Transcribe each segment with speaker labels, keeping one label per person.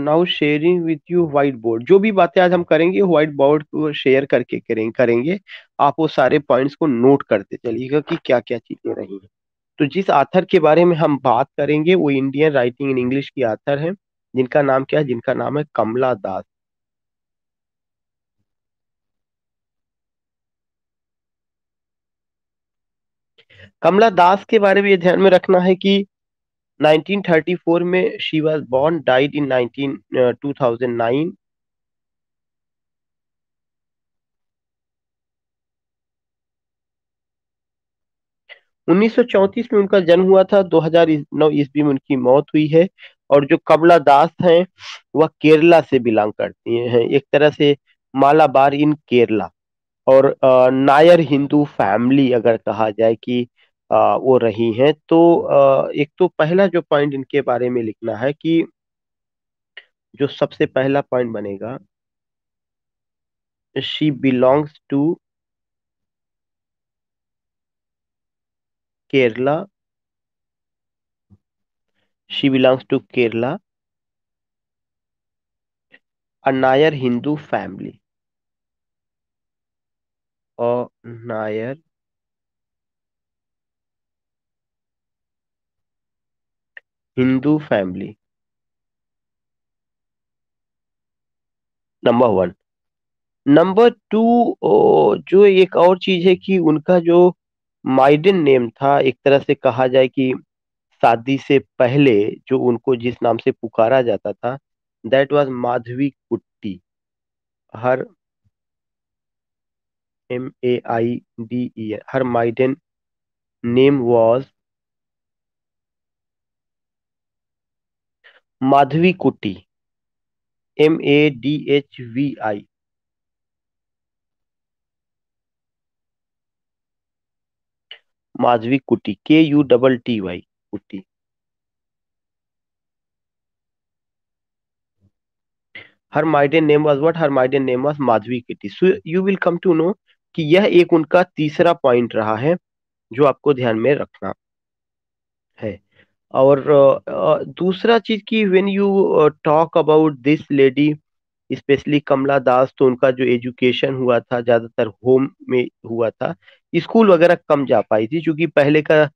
Speaker 1: Now sharing with you white board. जो भी बातें आज हम करेंगे व्हाइट बोर्ड को शेयर करके करेंगे। आप वो सारे पॉइंट्स को नोट करते चलिएगा कि क्या क्या चीजें रही हैं। तो जिस आथर के बारे में हम बात करेंगे वो इंडियन राइटिंग इन इंग्लिश की आथर है, जिनका नाम क्या है, जिनका नाम है कमला दास। कमला दास के बारे में ये ध्यान में रखना है कि 1934 में she was born, died in 2009। 1934 में उनका जन्म हुआ था, 2009 ईस्वी में उनकी मौत हुई है। और जो कमला दास हैं वह केरला से बिलोंग करती हैं, एक तरह से मालाबार इन केरला। और नायर हिंदू फैमिली अगर कहा जाए कि वो रही हैं, तो एक तो पहला जो पॉइंट इनके बारे में लिखना है कि जो सबसे पहला पॉइंट बनेगा, she belongs to Kerala, she belongs to Kerala, a Nair Hindu family, और Nair Hindu family, number one. Number two, जो एक और चीज है कि उनका जो माइडन नेम था, एक तरह से कहा जाए कि शादी से पहले जो उनको जिस नाम से पुकारा जाता था, that was Madhavi Kutty. Her MAIDE, her maiden name was Madhavi Kutty, MADHVI, Madhavi Kutty, KUTTY, Kutty. Her maiden name was what, her maiden name was Madhavi Kutty. So you will come to know कि यह एक उनका तीसरा पॉइंट रहा है जो आपको ध्यान में रखना है। और दूसरा चीज कि when you talk about this lady, specially Kamala Das, तो उनका जो एजुकेशन हुआ था ज्यादातर होम में हुआ था। स्कूल वगैरह कम जा पाई थी, क्योंकि पहले का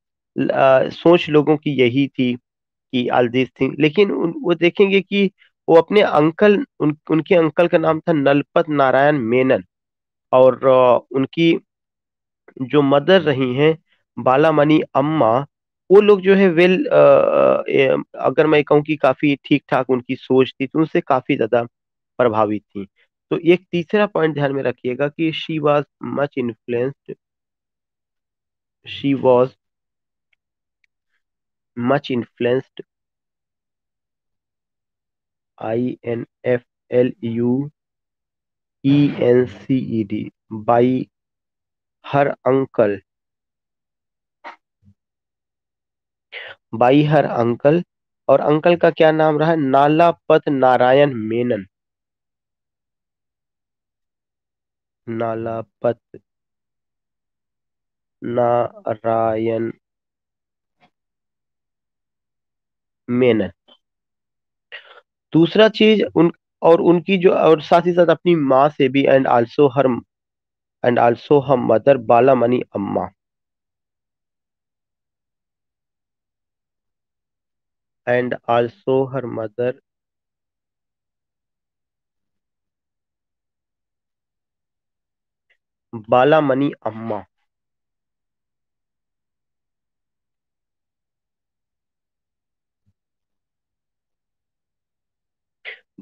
Speaker 1: सोच लोगों की यही थी कि ऑल दिस थिंग। लेकिन वो देखेंगे कि वो अपने अंकल, उनके अंकल का नाम था नलपत नारायण मेनन। और उनकी जो मदर रही हैं बालामणि अम्मा, वो लोग जो है वेल, अगर मैं कहूँ कि काफी ठीक ठाक उनकी सोच थी, तो उनसे काफी ज्यादा प्रभावित थी। तो एक तीसरा पॉइंट ध्यान में रखिएगा कि she was much influenced, INFLUENCED, by her uncle, और अंकल का क्या नाम रहा, नालापत नारायण मेनन। नालापत नारायण मेनन। दूसरा चीज उन, और उनकी जो, और साथ ही साथ अपनी माँ से भी, एंड आल्सो हर मदर बालामणि अम्मा, एंड आल्सो हर मदर बालामणि अम्मा।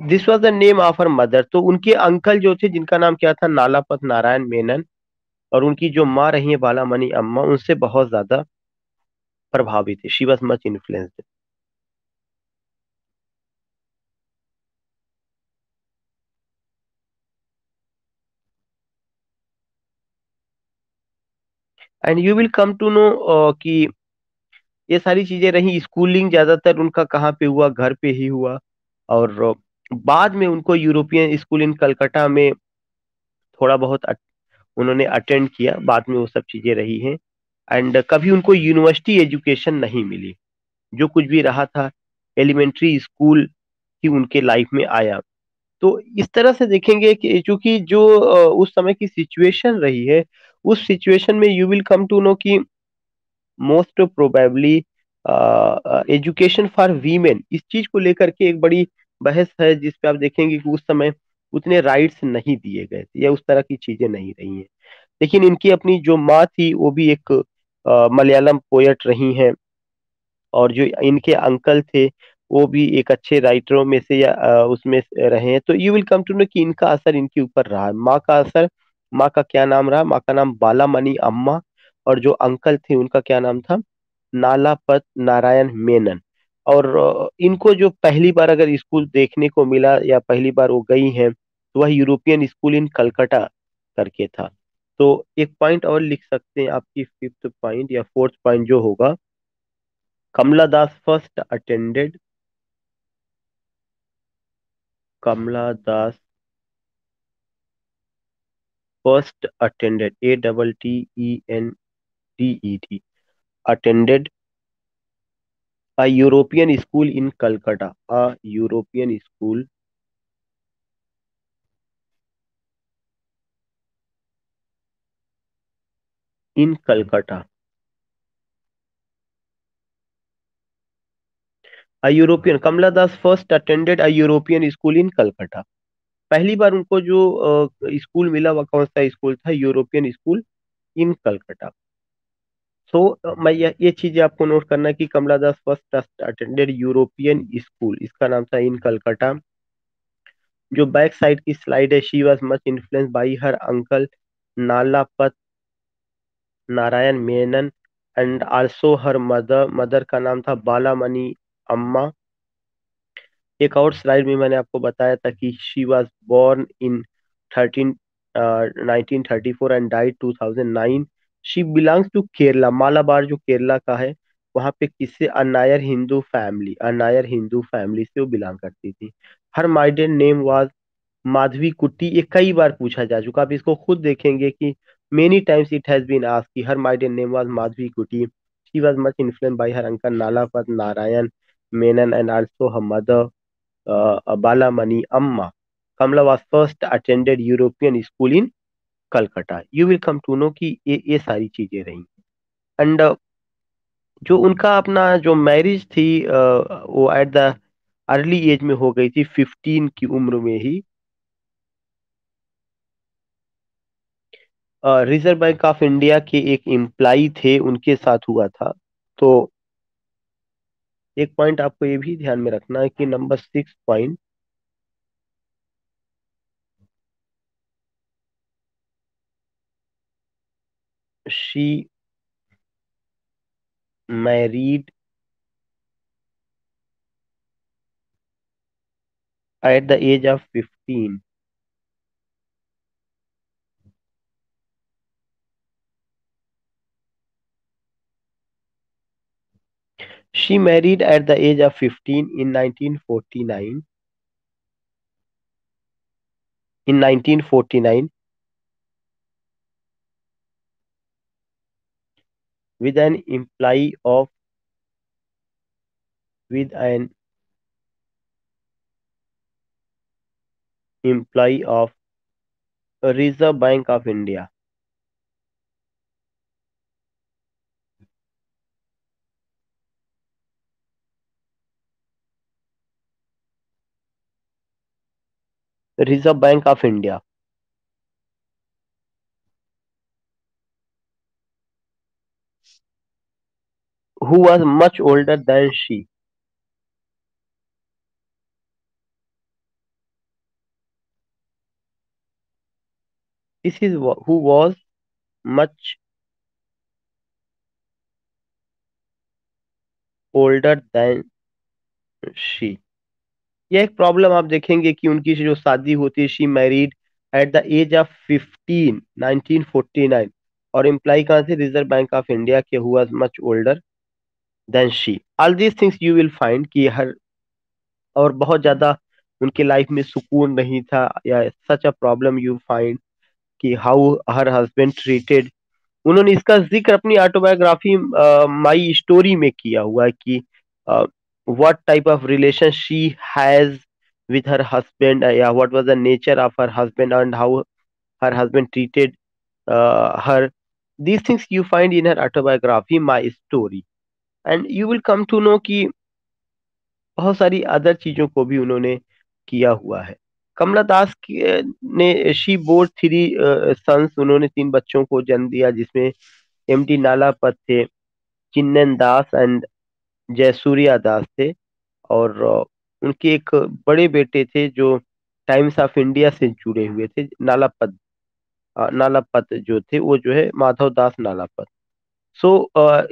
Speaker 1: This was the name of her mother. तो उनके अंकल जो थे, जिनका नाम क्या था, नालापत नारायण मेनन, और उनकी जो माँ रही है बालामणि अम्मा, उनसे बहुत ज्यादा प्रभावित है। She was much influenced. And you will come to know कि ये सारी चीजें रही। स्कूलिंग ज्यादातर उनका कहाँ पे हुआ, घर पे ही हुआ। और बाद में उनको यूरोपियन स्कूल इन कलकत्ता में थोड़ा बहुत उन्होंने अटेंड किया, बाद में वो सब चीजें रही हैं। एंड कभी उनको यूनिवर्सिटी एजुकेशन नहीं मिली। जो कुछ भी रहा था, एलिमेंट्री स्कूल ही उनके लाइफ में आया। तो इस तरह से देखेंगे कि चूंकि जो उस समय की सिचुएशन रही है, उस सिचुएशन में you will come to know कि most probably education for women, इस चीज को लेकर के एक बड़ी बहस है, जिस पे आप देखेंगे कि उस समय उतने राइट्स नहीं दिए गए थे या उस तरह की चीजें नहीं रही हैं। लेकिन इनकी अपनी जो माँ थी वो भी एक मलयालम पोएट रही हैं, और जो इनके अंकल थे वो भी एक अच्छे राइटरों में से या उसमें से रहे हैं। तो you will come to know कि इनका असर इनके ऊपर रहा है। माँ का असर, माँ का क्या नाम रहा? माँ का नाम बालामणि अम्मा, और जो अंकल थे उनका क्या नाम था? नालापत नारायण मेनन। और इनको जो पहली बार अगर स्कूल देखने को मिला या पहली बार वो गई हैं, तो वह यूरोपियन स्कूल इन कलकत्ता करके था। तो एक पॉइंट और लिख सकते हैं, आपकी फिफ्थ पॉइंट या फोर्थ पॉइंट जो होगा, Kamala Das first attended ATTENDED attended a European school in Calcutta, a European school in Calcutta, a European, Kamala Das first attended a European school in Calcutta। पहली बार उनको जो स्कूल मिला वह कौन सा स्कूल था? European school in Calcutta. So मैं ये चीजें आपको नोट करना है कि Kamala Das first attended European school, इसका नाम था इन कलकत्ता। जो बैक साइड की स्लाइड है, she was much influence by her uncle Nalapat Narayana Menon and also her mother, mother का नाम था बालामणि अम्मा। एक और स्लाइड में मैंने आपको बताया था कि she was born in 13 1934 and died 2009। She belongs to Kerala, Malabar जो केरला का है, वहां पे किससे? अनायर हिंदू फैमिली, अनायर हिंदू फैमिली से वो बिलोंग करती थी। हर माइडन नेम वाज माधवी कुट्टी, ये कई बार पूछा जा चुका, आप इसको खुद देखेंगे कि many times it has been asked कि her maiden name was Madhavi Kutty. She was much influenced by her uncle Nalapat Narayana Menon and also her mother Balamani Amma. Kamala was first attended European school in Calcutta. You will come to know कि ये सारी चीजें रही। And जो उनका अपना जो मैरिज थी वो एट द अर्ली एज में हो गई थी, 15 की उम्र में ही। रिजर्व बैंक ऑफ इंडिया के एक एम्प्लाई थे, उनके साथ हुआ था। तो एक पॉइंट आपको ये भी ध्यान में रखना है कि number 6 point, she married at the age of 15। She married at the age of 15 in 1949, in 1949 with an employee of with an employee of Reserve Bank of India। Reserve Bank of India, who was much older than she। This is who was much older than she। यह एक problem आप देखेंगे कि उनकी जो शादी होती है, she married at the age of 15 1949, और एम्प्लाई कहाँ से? रिजर्व बैंक ऑफ इंडिया के, who was much older than she. All these things you will find कि हर, और बहुत ज्यादा उनके लाइफ में सुकून नहीं था, या सच अ प्रॉब्लम यू फाइंड कि हाउ हर हस्बैंड ट्रीटेड। उन्होंने इसका जिक्र अपनी ऑटोबायोग्राफी माई स्टोरी में किया हुआ है कि what type of relation she has with her husband. Yeah, what was the nature of her husband and how her husband treated her. These things you find in her autobiography, My Story. And you will come to know कि बहुत सारी other चीजों को भी उन्होंने किया हुआ है। कमला दास ने शी बोर थ्री सन्स, उन्होंने तीन बच्चों को जन्म दिया जिसमें एमडी नालापत थे, चिन्नन दास एंड जयसूर्या दास थे। और उनके एक बड़े बेटे थे जो टाइम्स ऑफ इंडिया से जुड़े हुए थे, नालापत। नालापत जो थे वो जो है Madhav Das Nalapat. So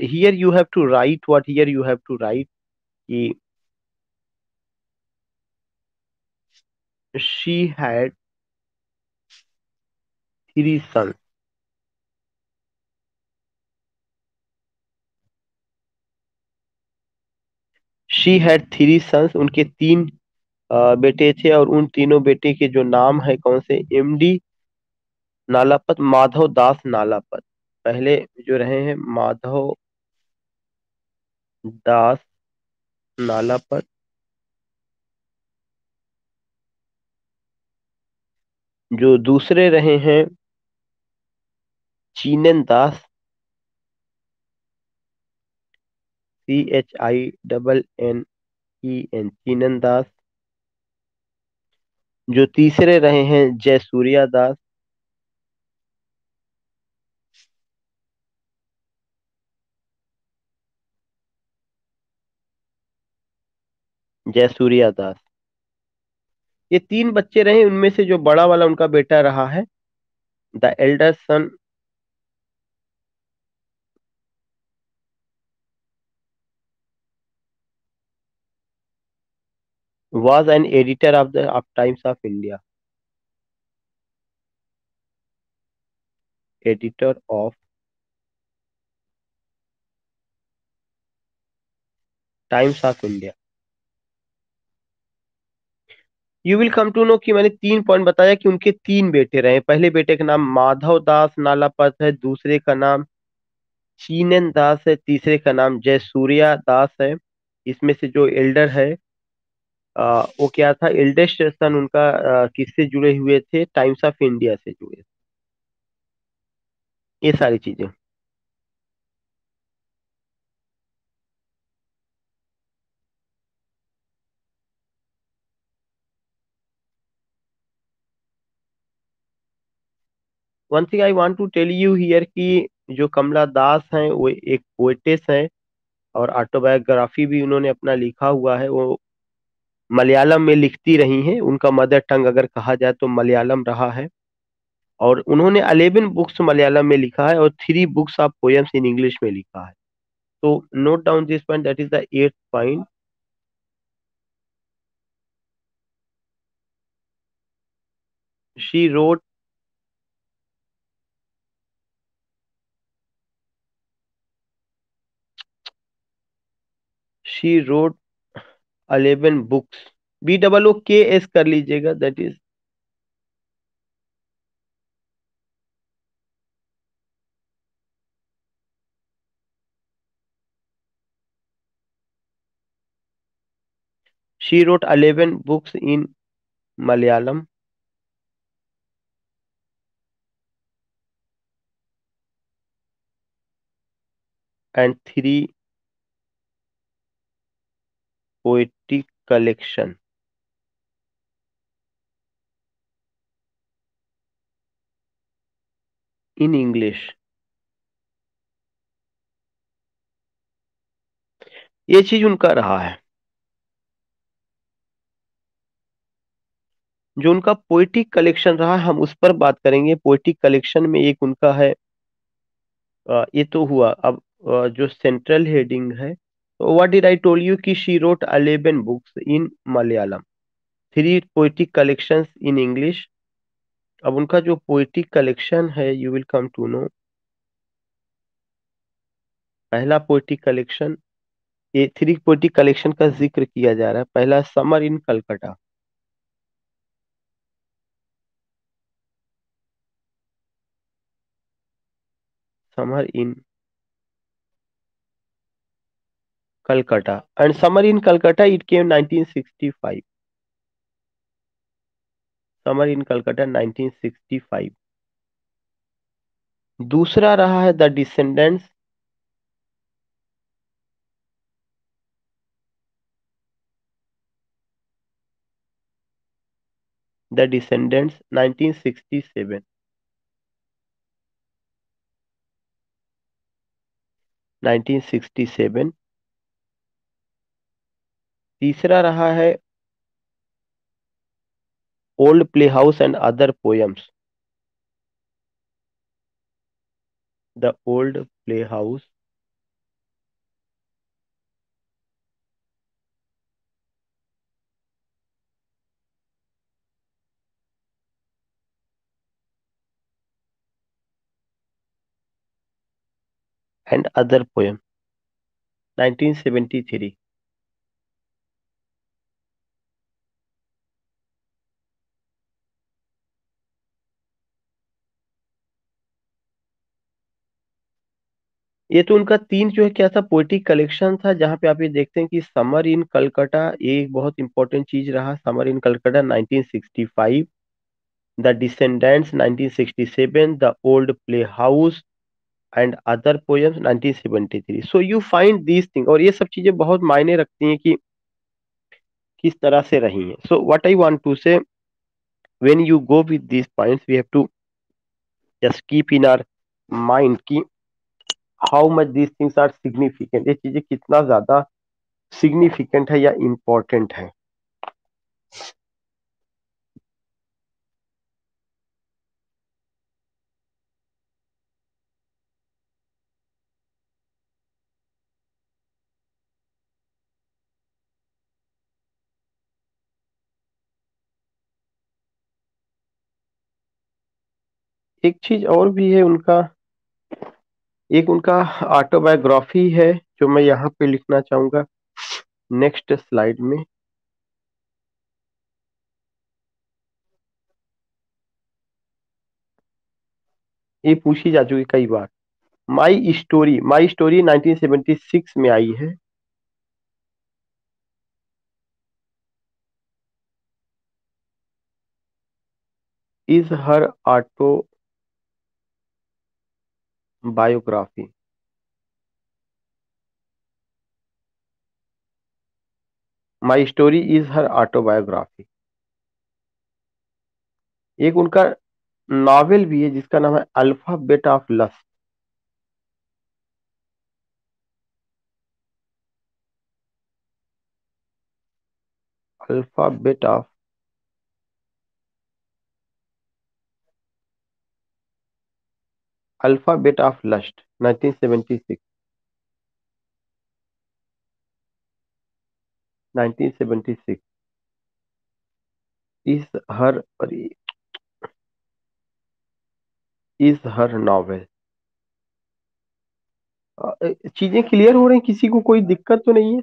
Speaker 1: here you have to write what here you have to write कि she had three sons. She had three sons, उनके तीन बेटे थे और उन तीनों बेटे के जो नाम है कौन से, एमडी नालापत, माधव दास नालापत। पहले जो रहे हैं माधव दास नालापत, जो दूसरे रहे हैं चीनन दास, CHINNEN, चीनन दास। जो तीसरे रहे हैं जयसूर्या दास, जयसूर्या दास। ये तीन बच्चे रहे, उनमें से जो बड़ा वाला उनका बेटा रहा है, the elder son was an editor of the of Times of India, editor of Times of India. You will come to know कि मैंने तीन पॉइंट बताया कि उनके तीन बेटे रहे। पहले बेटे का नाम माधव दास नालापत है, दूसरे का नाम चीनन दास है, तीसरे का नाम जयसूर्या दास है। इसमें से जो एल्डर है वो क्या था, एल्डेस्ट सन उनका किससे जुड़े हुए थे, टाइम्स ऑफ इंडिया से जुड़े थे। ये सारी चीजें। One thing I want to tell you here कि जो कमला दास हैं वो एक पोएटेस हैं और ऑटोबायोग्राफी भी उन्होंने अपना लिखा हुआ है। वो मलयालम में लिखती रही हैं, उनका मदर टंग अगर कहा जाए तो मलयालम रहा है। और उन्होंने 11 बुक्स मलयालम में लिखा है और 3 books of poems in English में लिखा है। तो note down this point, that is the 8th point. She wrote she wrote 11 books, BOOKS कर लीजिएगा, that is she wrote 11 books in Malayalam and 3 poetic collection in English. ये चीज उनका रहा है। जो उनका पोइटिक कलेक्शन रहा है हम उस पर बात करेंगे। पोइटिक कलेक्शन में एक उनका है, ये तो हुआ। अब जो सेंट्रल हेडिंग है, what did I told you कि she wrote 11 books in Malayalam, 3 poetic collections in English. अब उनका जो पोइटिक कलेक्शन है you will come to know. पहला पोइटिक कलेक्शन, ये 3 पोइटिक कलेक्शन का जिक्र किया जा रहा है। पहला summer in Calcutta, summer in Calcutta and summer in Calcutta it came 1965। Summer in Calcutta 1965। दूसरा रहा है द डिसेंडेंट्स। The descendants 1967। 1967। तीसरा रहा है old playhouse and other poems. The old playhouse and other poem 1973। ये तो उनका तीन जो है क्या था, पोएटिक कलेक्शन था, जहाँ पे आप ये देखते हैं कि समर इन कलकत्ता ये एक बहुत इंपॉर्टेंट चीज रहा। Summer in Calcutta 1965, the descendants 1967, the old playhouse and other poems 1973। So you find these thing, और ये सब चीजें बहुत मायने रखती हैं कि किस तरह से रही हैं। So what I want to say, when you go with these points we have to just keep in our mind कि how much these things are significant, ये चीजें कितना ज्यादा सिग्निफिकेंट है या इम्पोर्टेंट है। एक चीज और भी है उनका, एक उनका ऑटोबायोग्राफी है जो मैं यहाँ पे लिखना चाहूंगा नेक्स्ट स्लाइड में। ये पूछी जा चुकी कई बार। माई स्टोरी 1976 में आई है। Is her autobiography. My Story is her autobiography. एक उनका नॉवेल भी है जिसका नाम है Alphabet of Lust. Alphabet of Alphabet of Lust 1976। 1976 is her is her novel. चीजें क्लियर हो रही हैं, किसी को कोई दिक्कत तो नहीं है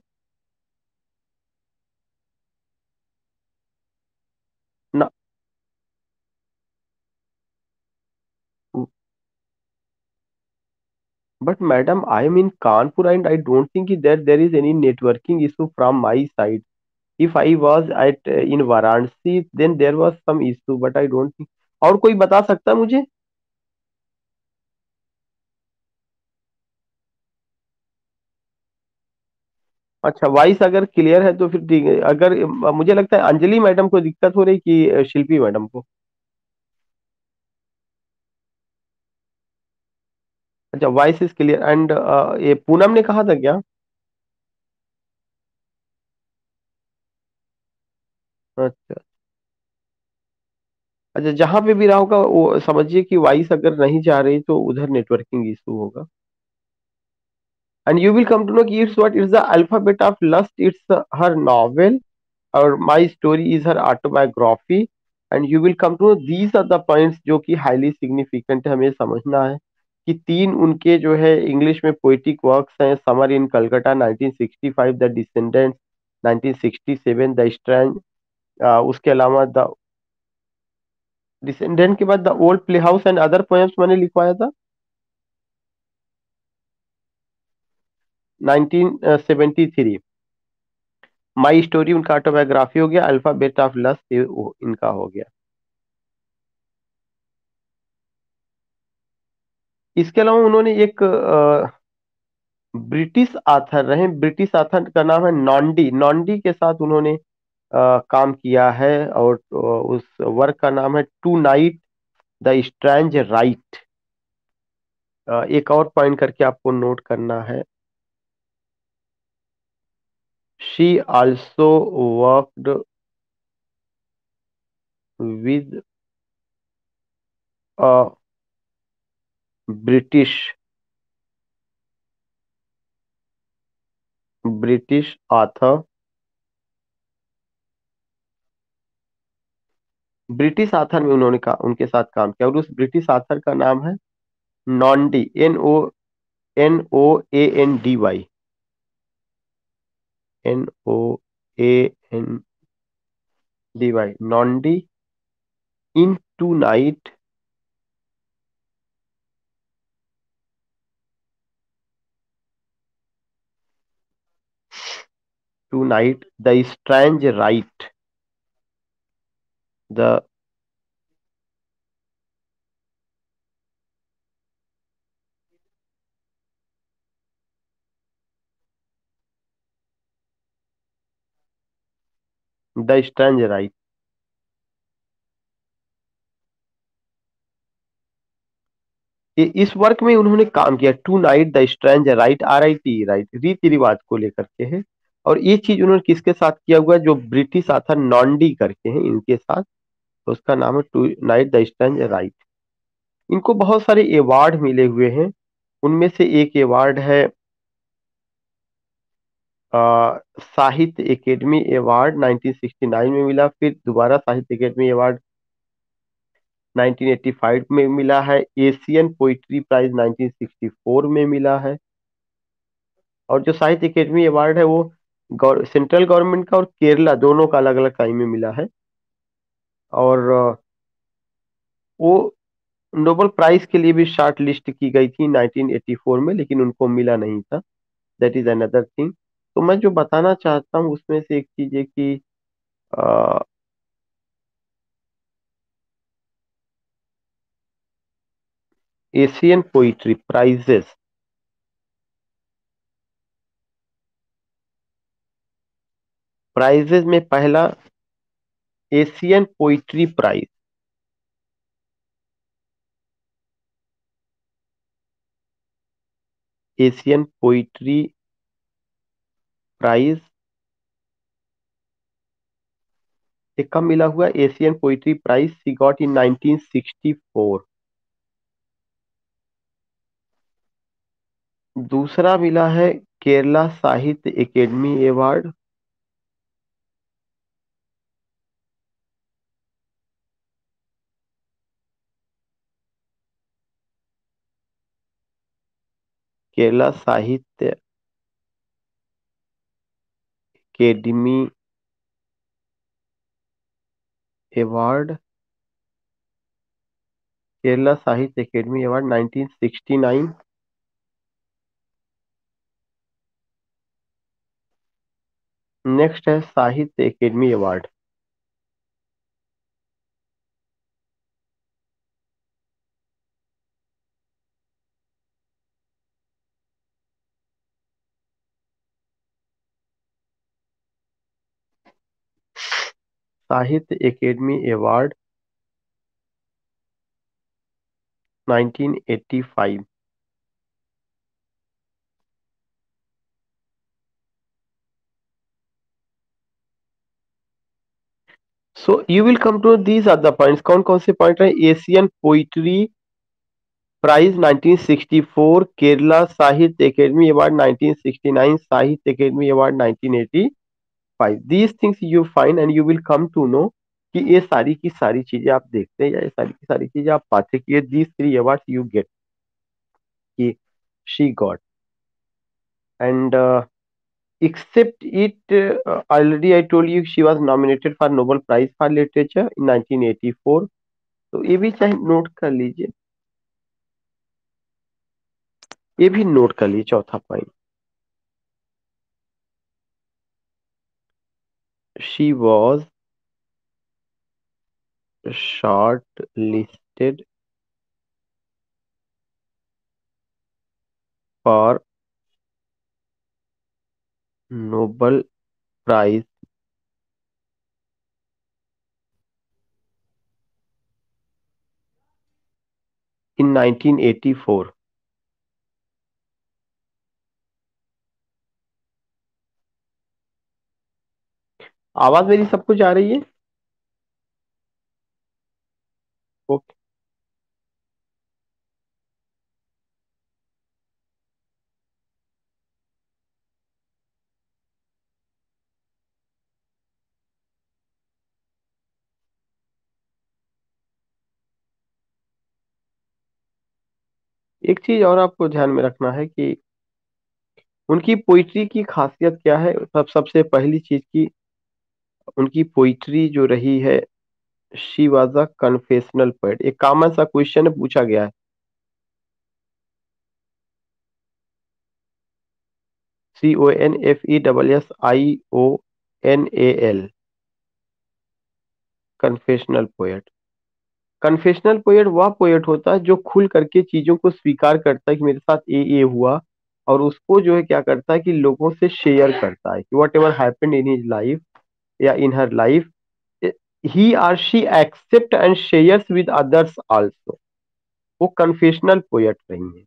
Speaker 1: ना? But madam, I am in Kanpur and I don't think that there is any networking issue from my side. If I was at in Varanasi, then there was some issue, but I don't think. और कोई बता सकता है मुझे? अच्छा, voice अगर clear है तो फिर ठीक है। अगर मुझे लगता है अंजलि मैडम को दिक्कत हो रही कि शिल्पी मैडम को। अच्छा, वॉइस इज क्लियर एंड ये पूनम ने कहा था क्या? अच्छा। अच्छा, जहां पे भी रहा होगा वो समझिए कि वॉइस अगर नहीं जा रही तो उधर नेटवर्किंग इशू होगा। And you will come to know कि it's what is the alphabet of lust, it's her novel, और my story is her autobiography, and you will come to know these are the points जो कि highly significant है, हमें समझना है कि तीन उनके जो है इंग्लिश में पोइटिक वर्क्स हैं। Summer in Calcutta 1965, the descendants 1967, the strand, उसके अलावा द डिसेंडेंट के बाद the old playhouse and other poems मैंने लिखवाया था 1973। माई स्टोरी उनका ऑटोबायोग्राफी हो गया, अल्फाबेट ऑफ लस्ट इनका हो गया। इसके अलावा उन्होंने एक ब्रिटिश आथर रहे, ब्रिटिश आथर का नाम है नॉन्डी, नॉन्डी के साथ उन्होंने काम किया है, और उस वर्क का नाम है tonight the strange rite. एक और पॉइंट करके आपको नोट करना है, she also worked with a British British author, British author में उन्होंने उनके साथ काम किया, और उस ब्रिटिश आथर का नाम है Nandy, NOANDY, NOANDY, Nandy in tonight the strange rite, the strange rite. इस वर्क में उन्होंने काम किया, tonight the strange rite, RIT, rite, रीति रिवाज को लेकर के है। और ये चीज उन्होंने किसके साथ किया हुआ है, जो ब्रिटिश आथर नॉन्डी करके हैं इनके साथ, तो उसका नाम है tonight the strange right. इनको बहुत सारे अवार्ड मिले हुए हैं, उनमें से एक अवार्ड है साहित्य एकेडमी अवार्ड 1969 में मिला, फिर दोबारा साहित्य एकेडमी अवार्ड 1985 में मिला है, एशियन पोइट्री प्राइज 1964 में मिला है, और जो साहित्य एकेडमी अवार्ड है वो सेंट्रल गवर्नमेंट का और केरला दोनों का अलग अलग टाइम में मिला है। और वो नोबेल प्राइज के लिए भी शॉर्ट लिस्ट की गई थी 1984 में, लेकिन उनको मिला नहीं था, दैट इज अनदर थिंग। तो मैं जो बताना चाहता हूँ उसमें से एक चीज है कि एशियन पोइट्री प्राइजेस, प्राइजेस में पहला Asian poetry prize, Asian poetry prize एक कब मिला हुआ, Asian poetry prize she got in 1964। दूसरा मिला है केरला साहित्य एकेडमी अवार्ड, केरला साहित्य एकेडमी अवार्ड, केरला साहित्य एकेडमी अवार्ड 1969। नेक्स्ट है Sahitya academy award, Sahitya academy award 1985। So you will come to these are the points, कौन कौन से पॉइंट है, एशियन पोइट्री प्राइज 1964, केरला साहित्य academy award 1969, Sahitya academy award 1985। These things you find and you will come to know कि ये सारी की सारी चीजें आप देखते हैं या ये सारी की सारी चीजें आप पाते हैं कि ये these three awards you get कि she got. And except it, already I told you she was nominated for Nobel Prize for Literature in 1984। तो ये भी चाहे नोट कर लीजिए, ये भी नोट कर लीजिए चौथा point, she was short listed for Nobel prize in 1984। आवाज मेरी सब कुछ आ रही है? ओके। एक चीज और आपको ध्यान में रखना है कि उनकी पोइट्री की खासियत क्या है। सबसे पहली चीज की उनकी पोइट्री जो रही है, she was a confessional poet. एक कॉमन सा क्वेश्चन पूछा गया है, CONFESSIONAL, confessional poet. Confessional poet वह पोएट होता है जो खुल करके चीजों को स्वीकार करता है कि मेरे साथ ये हुआ, और उसको जो है क्या करता है कि लोगों से शेयर करता है कि whatever happened in his life या in her life, he or she accept and shares with others also. वो कन्फेशनल पोएट रही है।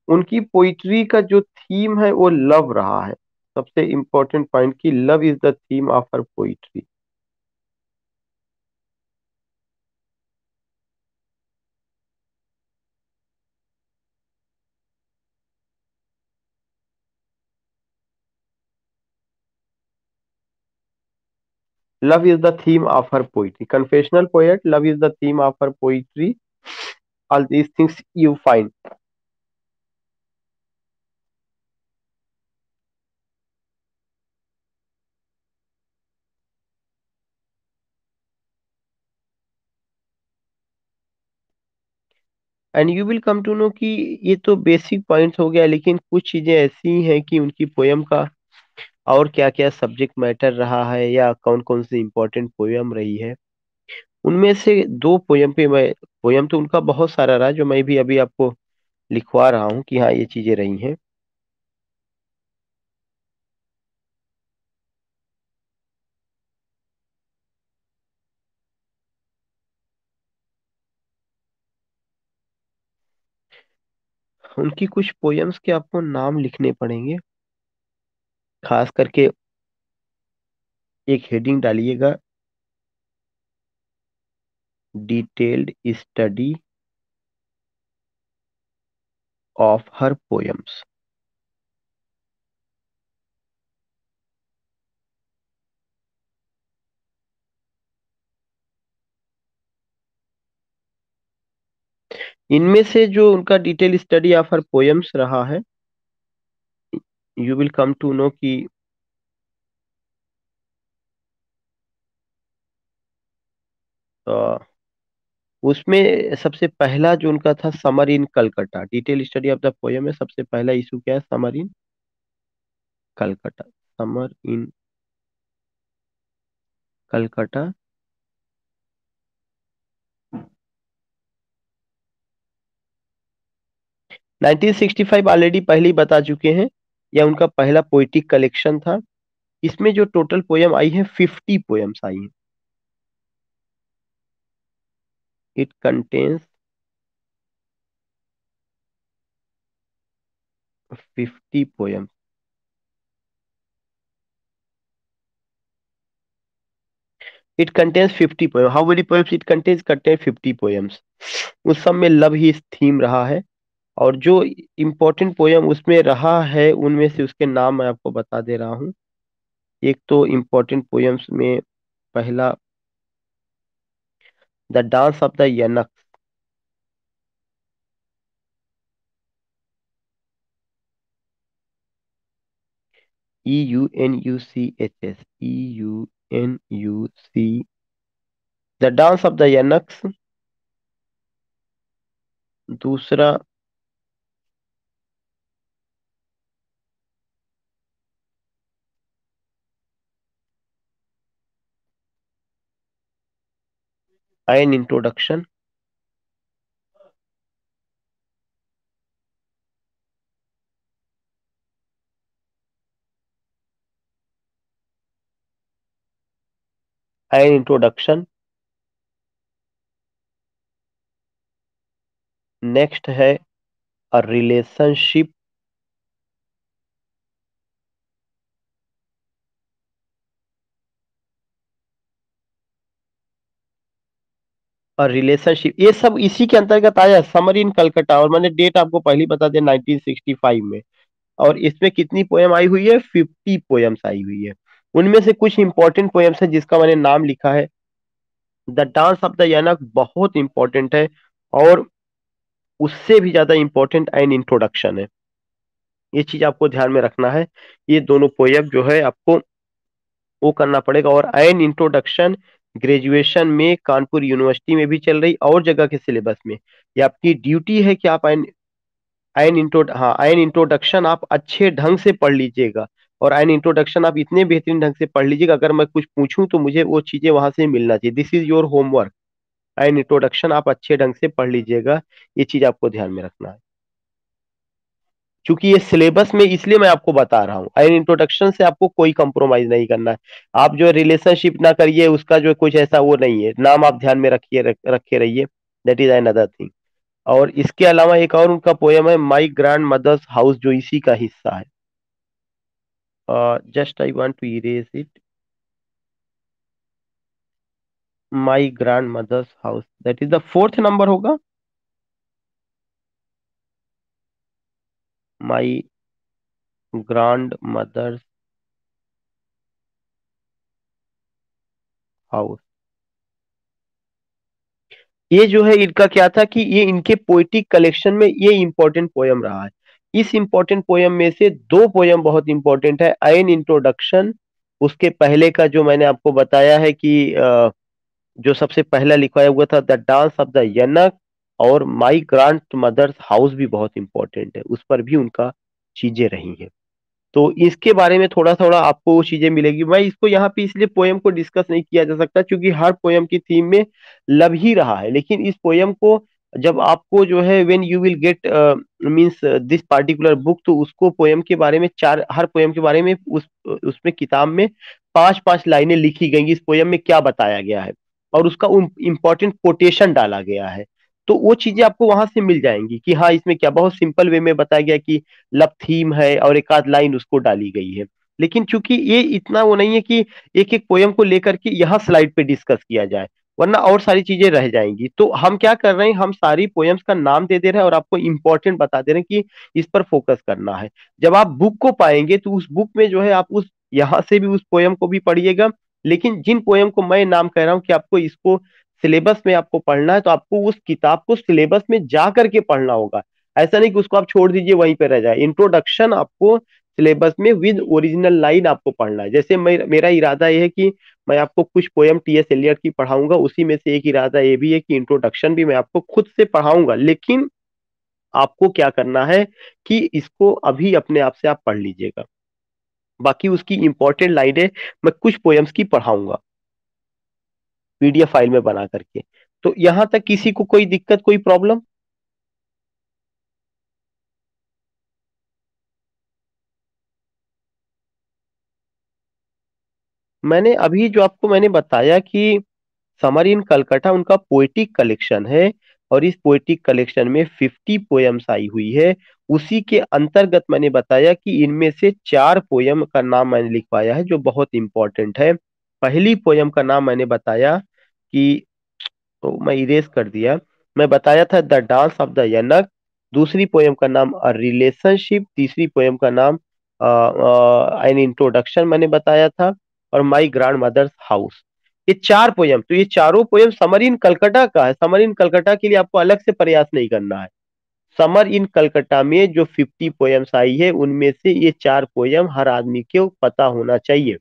Speaker 1: उनकी पोइट्री का जो थीम है वो लव रहा है। सबसे इंपॉर्टेंट पॉइंट कि love is the theme of her poetry. Love is the theme of her poetry, confessional poet, love is the theme of her poetry, all these things you find. And you will come to know कि ये तो basic points हो गया, लेकिन कुछ चीजें ऐसी हैं कि उनकी पोयम का और क्या क्या सब्जेक्ट मैटर रहा है या कौन कौन सी इंपॉर्टेंट पोयम रही है। उनमें से दो पोयम पे मैं, पोयम तो उनका बहुत सारा रहा जो मैं भी अभी आपको लिखवा रहा हूँ कि हाँ ये चीजें रही हैं। उनकी कुछ पोयम्स के आपको नाम लिखने पड़ेंगे। खास करके एक हेडिंग डालिएगा, detailed study of her poems. इनमें से जो उनका detail study of her poems रहा है, you will come to know कि अ, उसमें सबसे पहला जो उनका था summer in Calcutta. Detail study of the poem में सबसे पहला इशू क्या है? Summer in Calcutta. Summer in Calcutta. 1965 already पहले ही बता चुके हैं, यह उनका पहला पोइटिक कलेक्शन था। इसमें जो टोटल पोयम आई है 50 पोयम्स आई हैं। It contains 50 poems. It contains 50 poem. How many poems it contains? Contain 50 poems. उस सब में लव ही थीम रहा है। और जो इम्पोर्टेंट पोयम उसमें रहा है उनमें से उसके नाम मैं आपको बता दे रहा हूँ। एक तो इम्पोर्टेंट पोयम्स में पहला, the dance of the eunuch. EUNUCHS, EUNUC, the dance of the eunuchs. दूसरा, an introduction. An introduction. Next है अ रिलेशनशिप। और रिलेशनशिप ये सब इसी के अंतर्गत आया, समर इन कलकत्ता। और मैंने डेट आपको पहले ही बता दिया, 1965 में। और इसमें कितनी पोयम आई हुई है? 50 पोयम्स आई हुई है। उनमें से कुछ इंपॉर्टेंट पोयम्स है जिसका मैंने नाम लिखा है। द डांस ऑफ द यनक बहुत इंपॉर्टेंट है, और उससे भी ज्यादा इंपॉर्टेंट एन इंट्रोडक्शन है। ये चीज आपको ध्यान में रखना है। ये दोनों पोयम जो है आपको वो करना पड़ेगा। और एन इंट्रोडक्शन ग्रेजुएशन में कानपुर यूनिवर्सिटी में भी चल रही, और जगह के सिलेबस में। ये आपकी ड्यूटी है कि आप आयन इंट्रोडक्शन आप अच्छे ढंग से पढ़ लीजिएगा। और आयन इंट्रोडक्शन आप इतने बेहतरीन ढंग से पढ़ लीजिएगा, अगर मैं कुछ पूछूं तो मुझे वो चीजें वहां से मिलना चाहिए। This is your homework. Ion introduction आप अच्छे ढंग से पढ़ लीजिएगा। ये चीज आपको ध्यान में रखना है, क्योंकि ये सिलेबस में, इसलिए मैं आपको बता रहा हूँ। आयन इंट्रोडक्शन से आपको कोई कंप्रोमाइज नहीं करना है। आप जो रिलेशनशिप ना करिए, उसका जो कुछ ऐसा वो नहीं है। नाम आप ध्यान में रखे रहिए। That is another thing. और इसके अलावा एक और उनका पोयम है, माई ग्रैंड मदर्स हाउस, जो इसी का हिस्सा है। Just I want to erase it. My grandmother's house, that is the fourth number होगा। My grandmother's house. ये जो है इनका क्या था कि ये इनके पोइटिक कलेक्शन में ये इंपॉर्टेंट पोयम रहा है। इस इंपॉर्टेंट पोयम में से दो पोयम बहुत इंपॉर्टेंट है, एन इंट्रोडक्शन। उसके पहले का जो मैंने आपको बताया है कि जो सबसे पहला लिखवाया हुआ था, द डांस ऑफ द यनक। और माई ग्रांड मदर्स हाउस भी बहुत इंपॉर्टेंट है, उस पर भी उनका चीजें रही हैं। तो इसके बारे में थोड़ा थोड़ा आपको वो चीजें मिलेगी। मैं इसको यहाँ पे इसलिए पोयम को डिस्कस नहीं किया जा सकता, क्योंकि हर पोयम की थीम में लव ही रहा है। लेकिन इस पोयम को जब आपको जो है when you will get means this particular book, तो उसको पोयम के बारे में चार, हर पोयम के बारे में उसमें किताब में पांच पांच लाइनें लिखी गई, इस पोयम में क्या बताया गया है, और उसका इंपॉर्टेंट कोटेशन डाला गया है। तो वो चीजें आपको वहां से मिल जाएंगी कि हाँ इसमें क्या, बहुत सिंपल वे में बताया गया कि लव थीम है, और एक आध लाइन उसको डाली गई है। लेकिन चूंकि ये इतना वो नहीं है कि एक एक पोयम को लेकर के यहाँ स्लाइड पे डिस्कस किया जाए, वरना और सारी चीजें रह जाएंगी। तो हम क्या कर रहे हैं, हम सारी पोयम्स का नाम दे दे रहे हैं और आपको इंपॉर्टेंट बता दे रहे हैं कि इस पर फोकस करना है। जब आप बुक को पाएंगे तो उस बुक में जो है आप उस यहाँ से भी उस पोयम को भी पढ़िएगा। लेकिन जिन पोयम को मैं नाम कह रहा हूँ कि आपको इसको सिलेबस में आपको पढ़ना है, तो आपको उस किताब को सिलेबस में जा करके पढ़ना होगा। ऐसा नहीं कि उसको आप छोड़ दीजिए वहीं पे रह जाए। इंट्रोडक्शन आपको सिलेबस में विद ओरिजिनल लाइन आपको पढ़ना है। जैसे मेरा इरादा यह है कि मैं आपको कुछ पोयम टी एस एलियट की पढ़ाऊंगा, उसी में से एक इरादा ये भी है कि इंट्रोडक्शन भी मैं आपको खुद से पढ़ाऊंगा। लेकिन आपको क्या करना है कि इसको अभी अपने आप से आप पढ़ लीजिएगा। बाकी उसकी इंपॉर्टेंट लाइनें मैं कुछ पोयम्स की पढ़ाऊंगा पीडीएफ फाइल में बना करके। तो यहां तक किसी को कोई दिक्कत, कोई प्रॉब्लम? मैंने अभी जो आपको मैंने बताया कि समर इन कलकत्ता उनका पोएटिक कलेक्शन है, और इस पोएटिक कलेक्शन में 50 पोयम्स आई हुई है। उसी के अंतर्गत मैंने बताया कि इनमें से चार पोयम का नाम मैंने लिखवाया है जो बहुत इंपॉर्टेंट है। पहली पोयम का नाम मैंने बताया कि, तो मैं इरेज कर दिया, मैं बताया था द डांस ऑफ द यनक। दूसरी पोयम का नाम अ रिलेशनशिप। तीसरी पोयम का नाम एन इंट्रोडक्शन मैंने बताया था। और माई ग्रैंड मदर्स हाउस। ये चार पोयम, तो ये चारों पोयम समर इन कलकत्ता का है। समर इन कलकत्ता के लिए आपको अलग से प्रयास नहीं करना है। समर इन कलकत्ता में जो 50 पोयम्स आई है, उनमें से ये चार पोयम हर आदमी को पता होना चाहिए।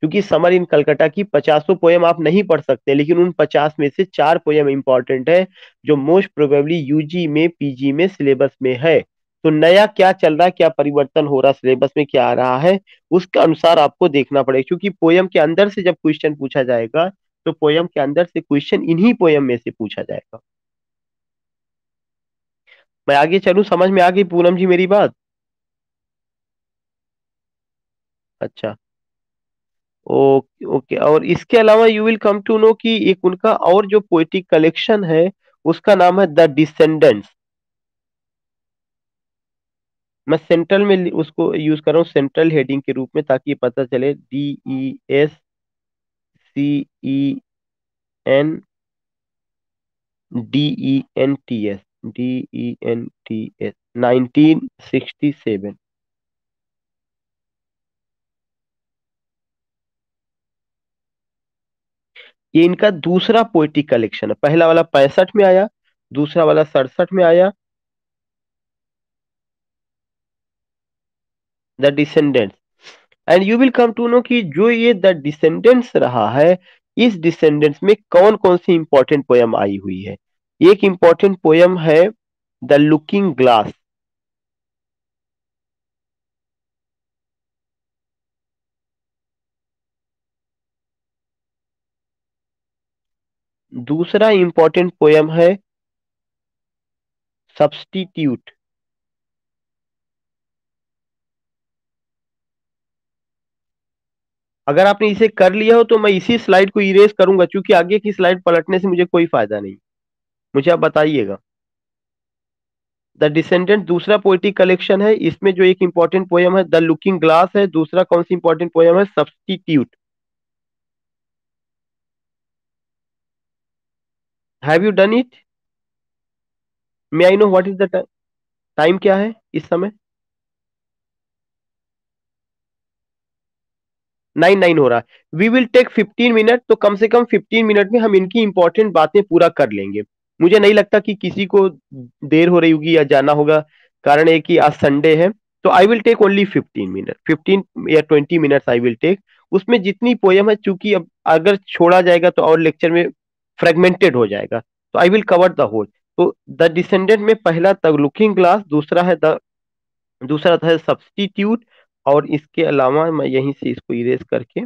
Speaker 1: क्योंकि समर इन कलकत्ता की 50 पोयम आप नहीं पढ़ सकते, लेकिन उन 50 में से चार पोयम इंपॉर्टेंट है, जो मोस्ट प्रोबेबली यूजी में, पीजी में, सिलेबस में है। तो नया क्या चल रहा है, क्या परिवर्तन हो रहा है, सिलेबस में क्या आ रहा है, उसके अनुसार आपको देखना पड़ेगा। क्योंकि पोयम के अंदर से जब क्वेश्चन पूछा जाएगा, तो पोयम के अंदर से क्वेश्चन इन्हीं पोयम में से पूछा जाएगा। मैं आगे चलूं, समझ में आ गई पूनम जी मेरी बात? अच्छा। ओके ओके, और इसके अलावा you will come to know कि एक उनका और जो पोएटिक कलेक्शन है उसका नाम है द डिसेंडेंट्स। मैं सेंट्रल में उसको यूज कर रहा हूँ सेंट्रल हेडिंग के रूप में, ताकि पता चले DESCENDENTS 1967। ये इनका दूसरा पोएटिक कलेक्शन है, पहला वाला 65 में आया, दूसरा वाला 67 में आया, the descendants. And you will come to know कि जो ये द डिसेंडेंट्स रहा है, इस डिसेंडेंट्स में कौन कौन सी इंपॉर्टेंट पोयम आई हुई है। एक इंपॉर्टेंट पोयम है द लुकिंग ग्लास। दूसरा इंपॉर्टेंट पोयम है सब्स्टिट्यूट। अगर आपने इसे कर लिया हो तो मैं इसी स्लाइड को इरेज करूंगा, क्योंकि आगे की स्लाइड पलटने से मुझे कोई फायदा नहीं। मुझे आप बताइएगा। द डिसेंडेंट दूसरा पोएटिक कलेक्शन है, इसमें जो एक इंपॉर्टेंट पोयम है द लुकिंग ग्लास है, दूसरा कौन सी इंपॉर्टेंट पोयम है, substitute. Have you done it? May I know what is the time? Time क्या है इस समय? 9:09 हो रहा है। वी विल टेक 15 मिनट, तो कम से कम 15 मिनट में हम इनकी इंपॉर्टेंट बातें पूरा कर लेंगे। मुझे नहीं लगता कि किसी को देर हो रही होगी या जाना होगा, कारण है कि आज संडे है। तो I will take only 15 minute, 15 या 20 मिनट्स आई विल टेक। उसमें जितनी पोयम है, चूंकि अब अगर छोड़ा जाएगा तो और लेक्चर में फ्रेगमेंटेड हो जाएगा, तो I will cover the whole. तो द डिसेंडेंट में पहला द लुकिंग ग्लास, दूसरा था सब्स्टिट्यूट, और इसके अलावा मैं यहीं से इसको इरेज करके,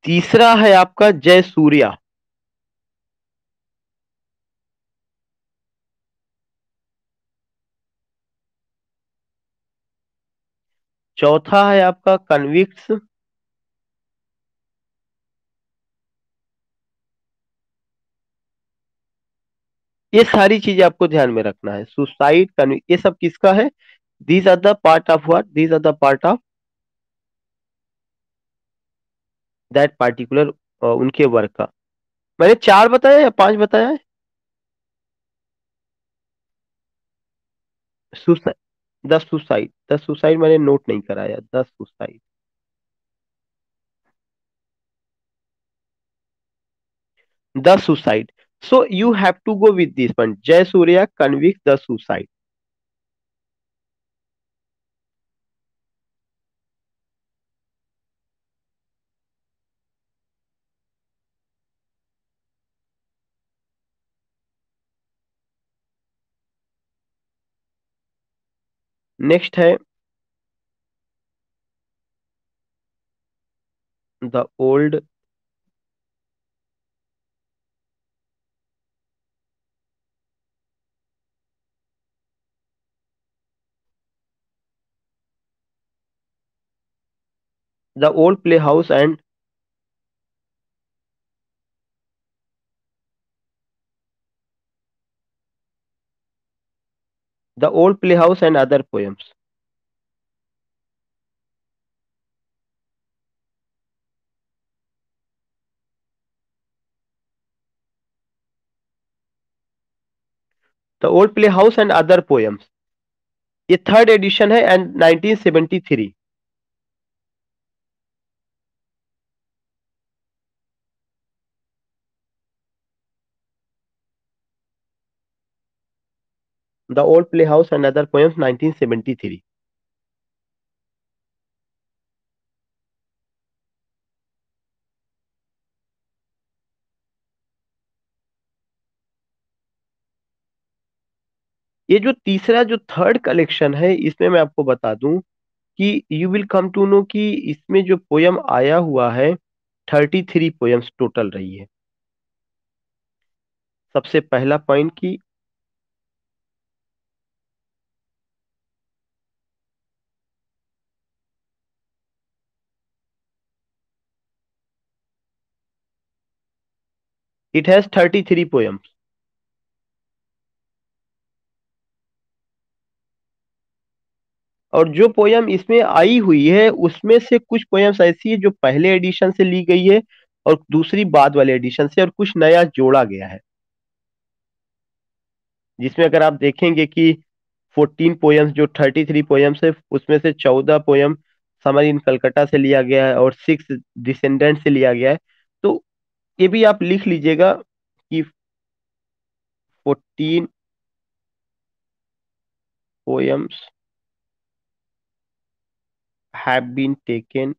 Speaker 1: तीसरा है आपका जय सूर्या। चौथा है आपका कन्विक्स। ये सारी चीजें आपको ध्यान में रखना है, सुसाइड, कन्विक्स, ये सब किसका है? These are the part of what, these are the part of that particular उनके वर्क का। मैंने चार बताया या पांच बताया है? सुसाइड, द सुसाइड मैंने नोट नहीं कराया, the suicide, the suicide. So you have to go with this one, Jay Surya, convicts, the suicide. Next है the old, the old playhouse and, the old playhouse and other poems. The old playhouse and other poems, ये third edition है and 1973। The old playhouse and other poems 1973। ये जो तीसरा जो third collection है, इसमें मैं आपको बता दूं कि you will come to know कि इसमें जो पोयम आया हुआ है 33 पोयम्स टोटल रही है। सबसे पहला पॉइंट की, इट हैज 33 पोयम्स। और जो पोयम इसमें आई हुई है उसमें से कुछ पोयम्स ऐसी है जो पहले एडिशन से ली गई है, और दूसरी बाद वाले एडिशन से, और कुछ नया जोड़ा गया है। जिसमें अगर आप देखेंगे कि 14 पोयम्स, जो 33 पोयम्स है उसमें से 14 पोयम समर इन कलकत्ता से लिया गया है और 6 डिसेंडेंट से लिया गया है। तो ये भी आप लिख लीजिएगा कि 14 poems have been taken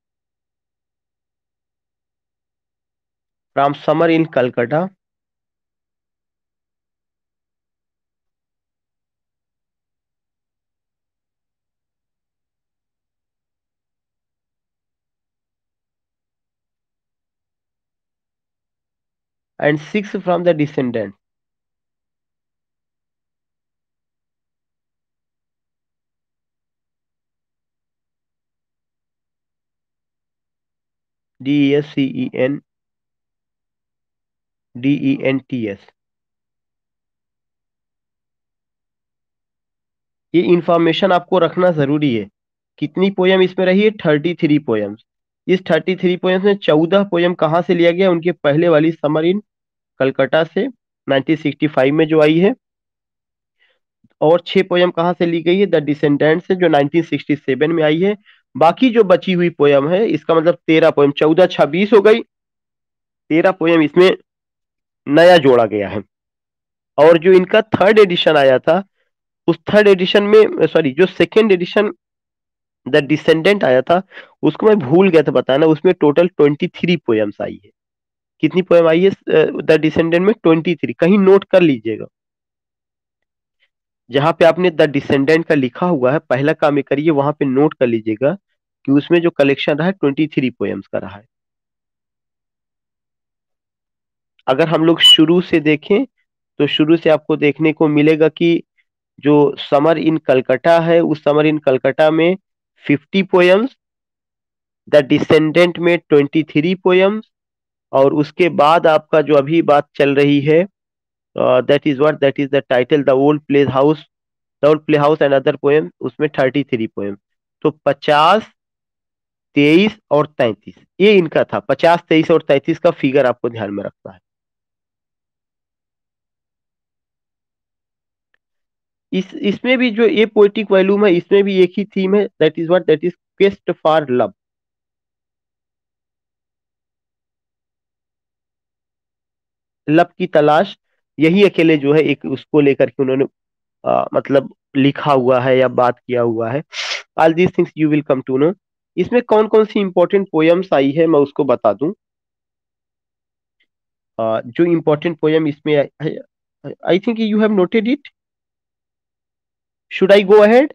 Speaker 1: from summer in Calcutta, and 6 from the descendant. DESCENDENTS। ये इंफॉर्मेशन आपको रखना जरूरी है। कितनी पोयम इसमें रही है? 33 पोयम्स। इस 33 पोयम्स में 14 पोयम कहाँ से लिया गया? उनके पहले वाली समर इन कलकत्ता से 1965 में जो आई है। और 6 पोयम कहाँ से ली गई है? द डिसेंडेंट से, जो 1967 में आई है। बाकी जो बची हुई पोयम है, इसका मतलब 13 पोयम, 14 26 हो गई। 13 पोयम इसमें नया जोड़ा गया है। और जो इनका थर्ड एडिशन आया था, उस थर्ड एडिशन में, सॉरी, जो सेकेंड एडिशन द डिसेंडेंट आया था, उसको मैं भूल गया था बताना। उसमें टोटल 23 पोयम्स आई है। कितनी पोयम आई है द डिसेंडेंट में? 23। कहीं नोट कर लीजिएगा। जहां पे आपने द डिसेंडेंट का लिखा हुआ है, पहला काम ये करिए, वहां पे नोट कर लीजिएगा कि उसमें जो कलेक्शन रहा है 23 पोयम्स का रहा है। अगर हम लोग शुरू से देखें तो शुरू से आपको देखने को मिलेगा कि जो समर इन कलकत्ता है, उस समर इन कलकत्ता में 50 पोयम्स, द डिसेंडेंट में 23 पोयम्स, और उसके बाद आपका जो अभी बात चल रही है, that is the title, the old playhouse and other poem, उसमें 33 पोएम। तो 50, 23 और 33, ये इनका था। 50, 23 और 33 का फिगर आपको ध्यान में रखना है। इसमें भी जो ये पोएटिक वॉल्यूम है, इसमें भी एक ही थीम है, that is quest for love. Love की तलाश। यही अकेले जो है एक उसको लेकर के उन्होंने मतलब लिखा हुआ है या बात किया हुआ है। All these things you will come to know. इसमें कौन कौन सी इंपॉर्टेंट पोयम्स आई है, मैं उसको बता दूं। जो इंपॉर्टेंट पोयम इसमें I think you have noted it. Should I go ahead?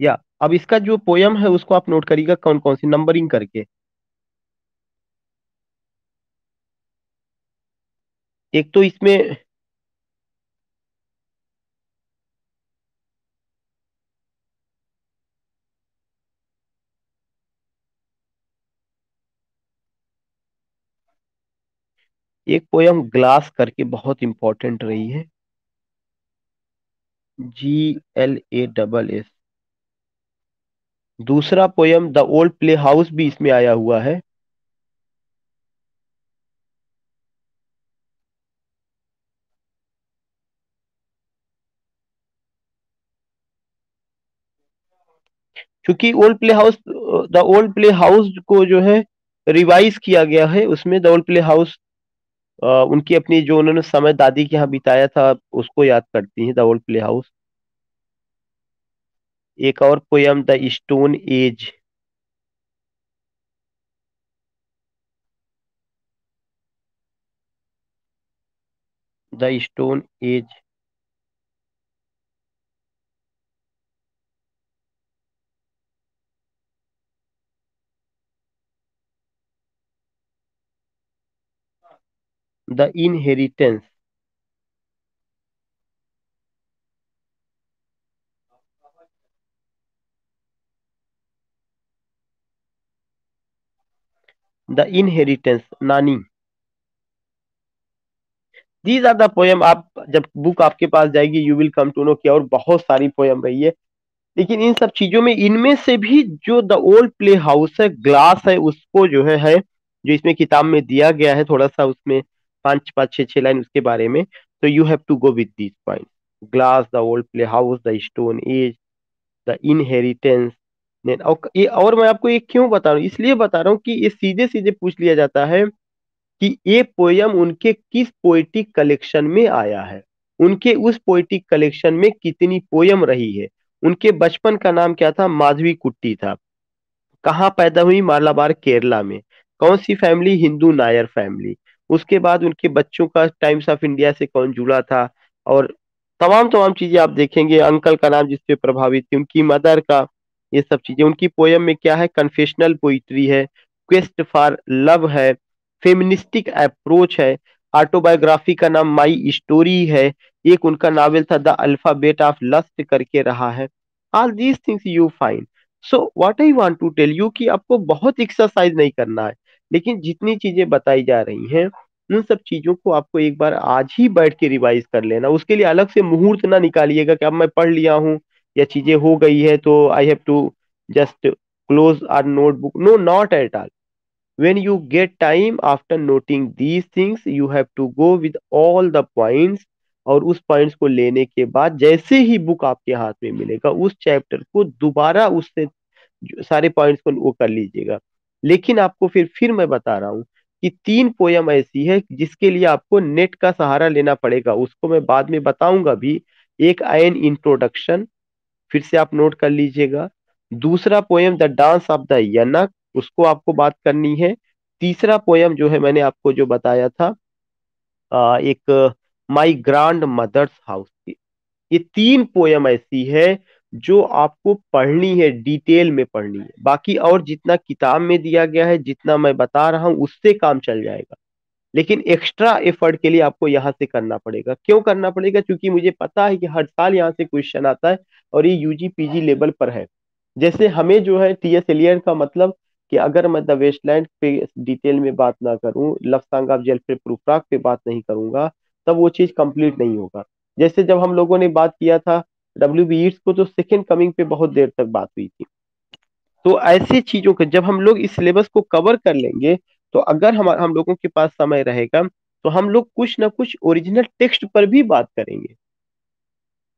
Speaker 1: या अब इसका जो पोयम है उसको आप नोट करिएगा, कौन कौन सी नंबरिंग करके। एक तो इसमें एक पोयम ग्लास करके बहुत इंपॉर्टेंट रही है। GLASS। दूसरा poem the old play house भी इसमें आया हुआ है। क्योंकि द ओल्ड प्ले हाउस को जो है रिवाइज किया गया है। उसमें द ओल्ड प्ले हाउस उनकी अपनी जो उन्होंने समय दादी के यहाँ बिताया था उसको याद करती है, द ओल्ड प्ले हाउस। एक और poem the stone age. The stone age. The inheritance. The inheritance, Nani. These are the poem. आप जब बुक आपके पास जाएगी you will come to know कि और बहुत सारी पोयम रही है। लेकिन इन सब चीजों में इनमें से भी जो द ओल्ड प्ले हाउस है, ग्लास है, उसको जो है जो इसमें किताब में दिया गया है, थोड़ा सा उसमें पांच पांच छह छह लाइन उसके बारे में। तो you have to go with this point. Glass, the old playhouse, the stone age, the inheritance. और मैं आपको ये क्यों बता रहा हूँ, इसलिए बता रहा हूँ कि ये सीधे सीधे पूछ लिया जाता है कि ये पोयम उनके किस पोएटिक कलेक्शन में आया है, उनके उस पोएटिक कलेक्शन में कितनी पोयम रही है। उनके बचपन का नाम क्या था? माधवी कुट्टी था। कहाँ पैदा हुई? मालाबार केरला में। कौन सी फैमिली? हिंदू नायर फैमिली। उसके बाद उनके बच्चों का टाइम्स ऑफ इंडिया से कौन जुड़ा था, और तमाम तमाम चीजें आप देखेंगे। अंकल का नाम जिसपे प्रभावित थी, उनकी मदर का, ये सब चीजें। उनकी पोयम में क्या है? कन्फेशनल पोइट्री है, क्वेस्ट फॉर लव है, फेमिनिस्टिक अप्रोच है, ऑटोबायोग्राफी का नाम माई स्टोरी है, एक उनका नावल था द अल्फाबेट ऑफ लस्ट करके रहा है। All these things you find. So what I want to tell you कि आपको बहुत एक्सरसाइज नहीं करना है, लेकिन जितनी चीजें बताई जा रही हैं उन सब चीजों को आपको एक बार आज ही बैठ के रिवाइज कर लेना। उसके लिए अलग से मुहूर्त ना निकालिएगा कि अब मैं पढ़ लिया हूँ या चीजें हो गई है तो I have to just close our notebook. No, not at all. when you get time after noting these things you have to go with all the points, और उस पॉइंट्स को लेने के बाद जैसे ही बुक आपके हाथ में मिलेगा उस चैप्टर को दोबारा उससे सारे पॉइंट्स को वो कर लीजिएगा। लेकिन आपको फिर मैं बता रहा हूँ कि तीन पोयम ऐसी है जिसके लिए आपको नेट का सहारा लेना पड़ेगा, उसको मैं बाद में बताऊंगा भी। एक एन इंट्रोडक्शन, फिर से आप नोट कर लीजिएगा। दूसरा poem the dance of the eunuch, उसको आपको बात करनी है। तीसरा पोयम जो है मैंने आपको जो बताया था एक माई ग्रांड मदर्स हाउस। ये तीन पोयम ऐसी है जो आपको पढ़नी है, डिटेल में पढ़नी है। बाकी और जितना किताब में दिया गया है, जितना मैं बता रहा हूं उससे काम चल जाएगा। लेकिन एक्स्ट्रा एफर्ट के लिए आपको यहाँ से करना पड़ेगा। क्यों करना पड़ेगा? क्योंकि मुझे पता है कि हर साल यहाँ से क्वेश्चन आता है और ये यूजी पीजी लेवल पर है। जैसे हमें जो है टीएस एलियट का मतलब कि अगर मैं द वेस्टलैंड पे डिटेल में बात ना करूं, लव सॉन्ग ऑफ जेलफ्रे प्रूफ्राक पे बात नहीं करूंगा, तब वो चीज कंप्लीट नहीं होगा। जैसे जब हम लोगों ने बात किया था डब्ल्यू बी ईट्स को, तो सेकेंड कमिंग पे बहुत देर तक बात हुई थी। तो ऐसी चीजों को जब हम लोग इस सिलेबस को कवर कर लेंगे, तो अगर हम लोगों के पास समय रहेगा तो हम लोग कुछ ना कुछ ओरिजिनल टेक्स्ट पर भी बात करेंगे।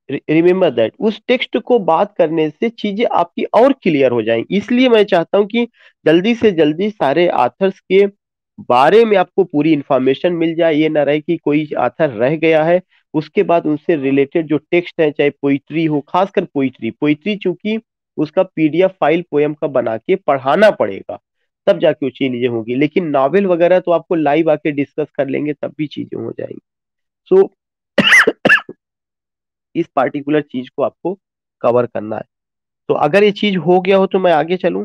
Speaker 1: रिमेम्बर दैट, उस टेक्स्ट को बात करने से चीजें आपकी और क्लियर हो जाएंगी। इसलिए मैं चाहता हूं कि जल्दी से जल्दी सारे आथर्स के बारे में आपको पूरी इंफॉर्मेशन मिल जाए। ये ना रहे कि कोई आथर रह गया है, उसके बाद उनसे रिलेटेड जो टेक्स्ट है, चाहे पोइट्री हो, खासकर पोइट्री पोइट्री चूंकि उसका पीडीएफ फाइल पोयम का बना के पढ़ाना पड़ेगा, तब जाके वो चीजें होंगी। लेकिन नॉवेल वगैरह तो आपको लाइव आके डिस्कस कर लेंगे तब भी चीजें हो जाएंगी। सो इस पार्टिकुलर चीज को आपको कवर करना है। तो अगर ये चीज हो गया हो तो मैं आगे चलूं।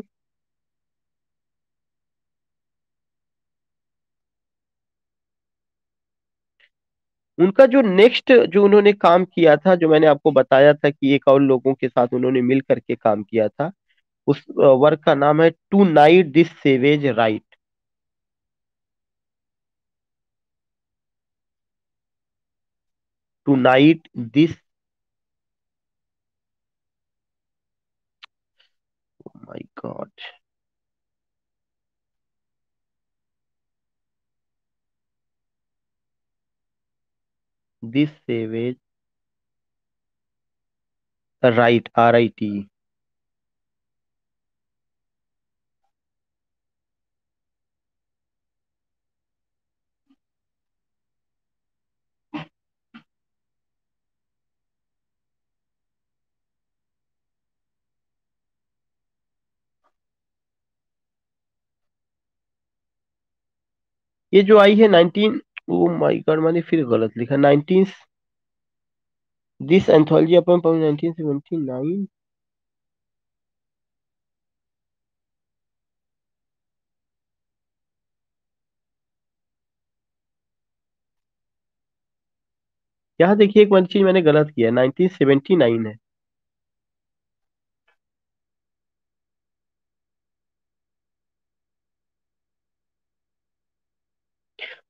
Speaker 1: उनका जो नेक्स्ट जो उन्होंने काम किया था, जो मैंने आपको बताया था कि एक और लोगों के साथ उन्होंने मिल करके काम किया था, उस वर्क का नाम है tonight this savage rite. Tonight this, my god, this savage rite, RIT। ये जो आई है 19, ओ माय गॉड मैंने फिर गलत लिखा, 19, दिस एंथोलॉजी अपन 1979। यहाँ देखिए एक चीज मैंने गलत किया है, 1979 है।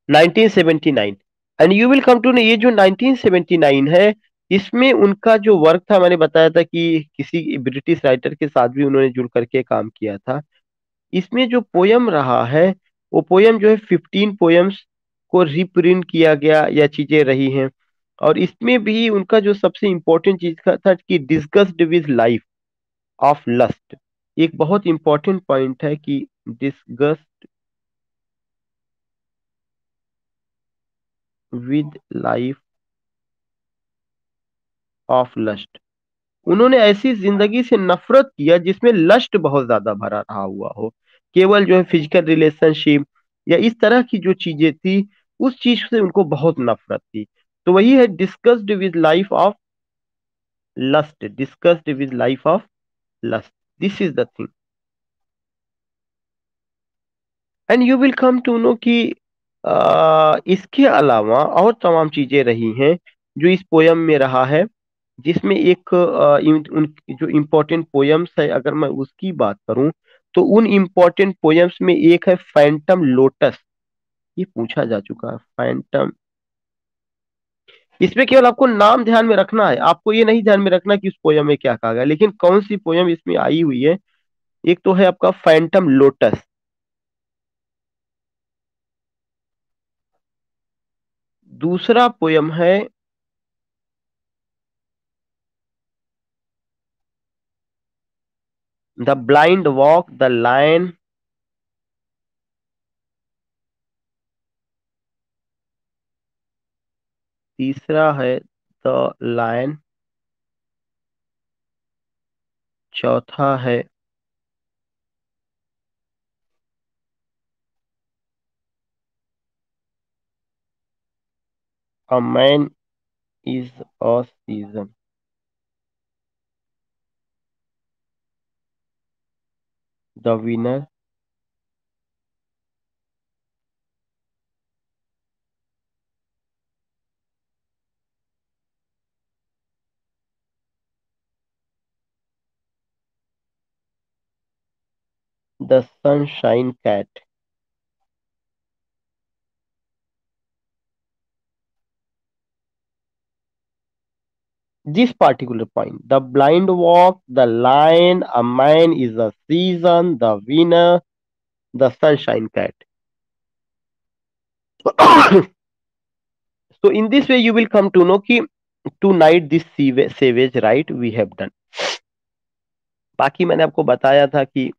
Speaker 1: 1979। And you will come to know ये जो 1979 है, इसमें उनका जो वर्क था, मैंने बताया था कि किसी ब्रिटिश राइटर के साथ भी उन्होंने जुड़ करके काम किया था। इसमें जो पोयम रहा है, वो पोयम जो है 15 पोयम्स को रिप्रिंट किया गया या चीजें रही हैं। और इसमें भी उनका जो सबसे इंपॉर्टेंट चीज का था कि disgusted with life of lust. एक बहुत इंपॉर्टेंट पॉइंट है कि disgust with life of lust. उन्होंने ऐसी जिंदगी से नफरत किया जिसमें लस्ट बहुत ज्यादा भरा रहा हुआ हो, केवल जो है फिजिकल रिलेशनशिप या इस तरह की जो चीजें थी, उस चीज से उनको बहुत नफरत थी। तो वही है discussed with life of lust, discussed with life of lust, this is the thing. And you will come to know कि इसके अलावा और तमाम चीजें रही हैं जो इस पोयम में रहा है, जिसमें एक उन जो इम्पोर्टेंट पोयम्स है, अगर मैं उसकी बात करूं तो उन इम्पोर्टेंट पोयम्स में एक है फैंटम लोटस। ये पूछा जा चुका है, फैंटम। इसमें केवल आपको नाम ध्यान में रखना है, आपको ये नहीं ध्यान में रखना कि उस पोयम में क्या कहा गया, लेकिन कौन सी पोयम इसमें आई हुई है। एक तो है आपका फैंटम लोटस, दूसरा पोयम है the blind walk the lion, तीसरा है द लायन, चौथा है a man is a season, the winner, the sunshine cat. This particular point, the blind walk, the lion, a man is a season, the winner, the sunshine cat. So in this way you will come to know कि tonight this savage right we have done। बाकी मैंने आपको बताया था कि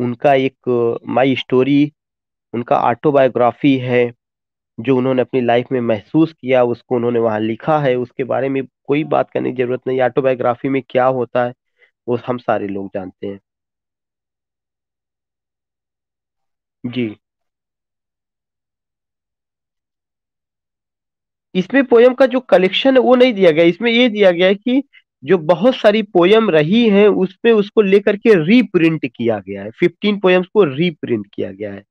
Speaker 1: उनका एक my story, उनका ऑटोबायोग्राफी है, जो उन्होंने अपनी लाइफ में महसूस किया उसको उन्होंने वहां लिखा है, उसके बारे में कोई बात करने की जरूरत नहीं। ऑटोबायोग्राफी में क्या होता है वो हम सारे लोग जानते हैं। जी। इसमें पोयम का जो कलेक्शन है वो नहीं दिया गया, इसमें ये दिया गया है कि जो बहुत सारी पोयम रही हैं उसमें उसको लेकर के रीप्रिंट किया गया है, 15 पोयम्स को रीप्रिंट किया गया है।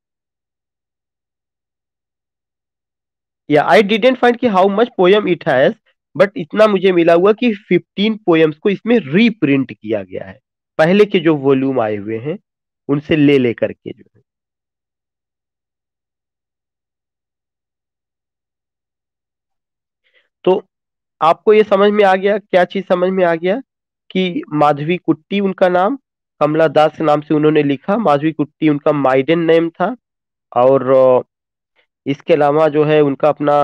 Speaker 1: या आई डिडेंट फाइंड कि how much poem it has, but इतना मुझे मिला हुआ कि 15 पोयम्स को इसमें रीप्रिंट किया गया है, पहले के जो वॉल्यूम आए हुए हैं उनसे ले लेकर के जो है। तो आपको ये समझ में आ गया, क्या चीज समझ में आ गया कि माधवी कुट्टी उनका नाम, कमला दास के नाम से उन्होंने लिखा, माधवी कुट्टी उनका माइडन नेम था। और इसके अलावा जो है उनका अपना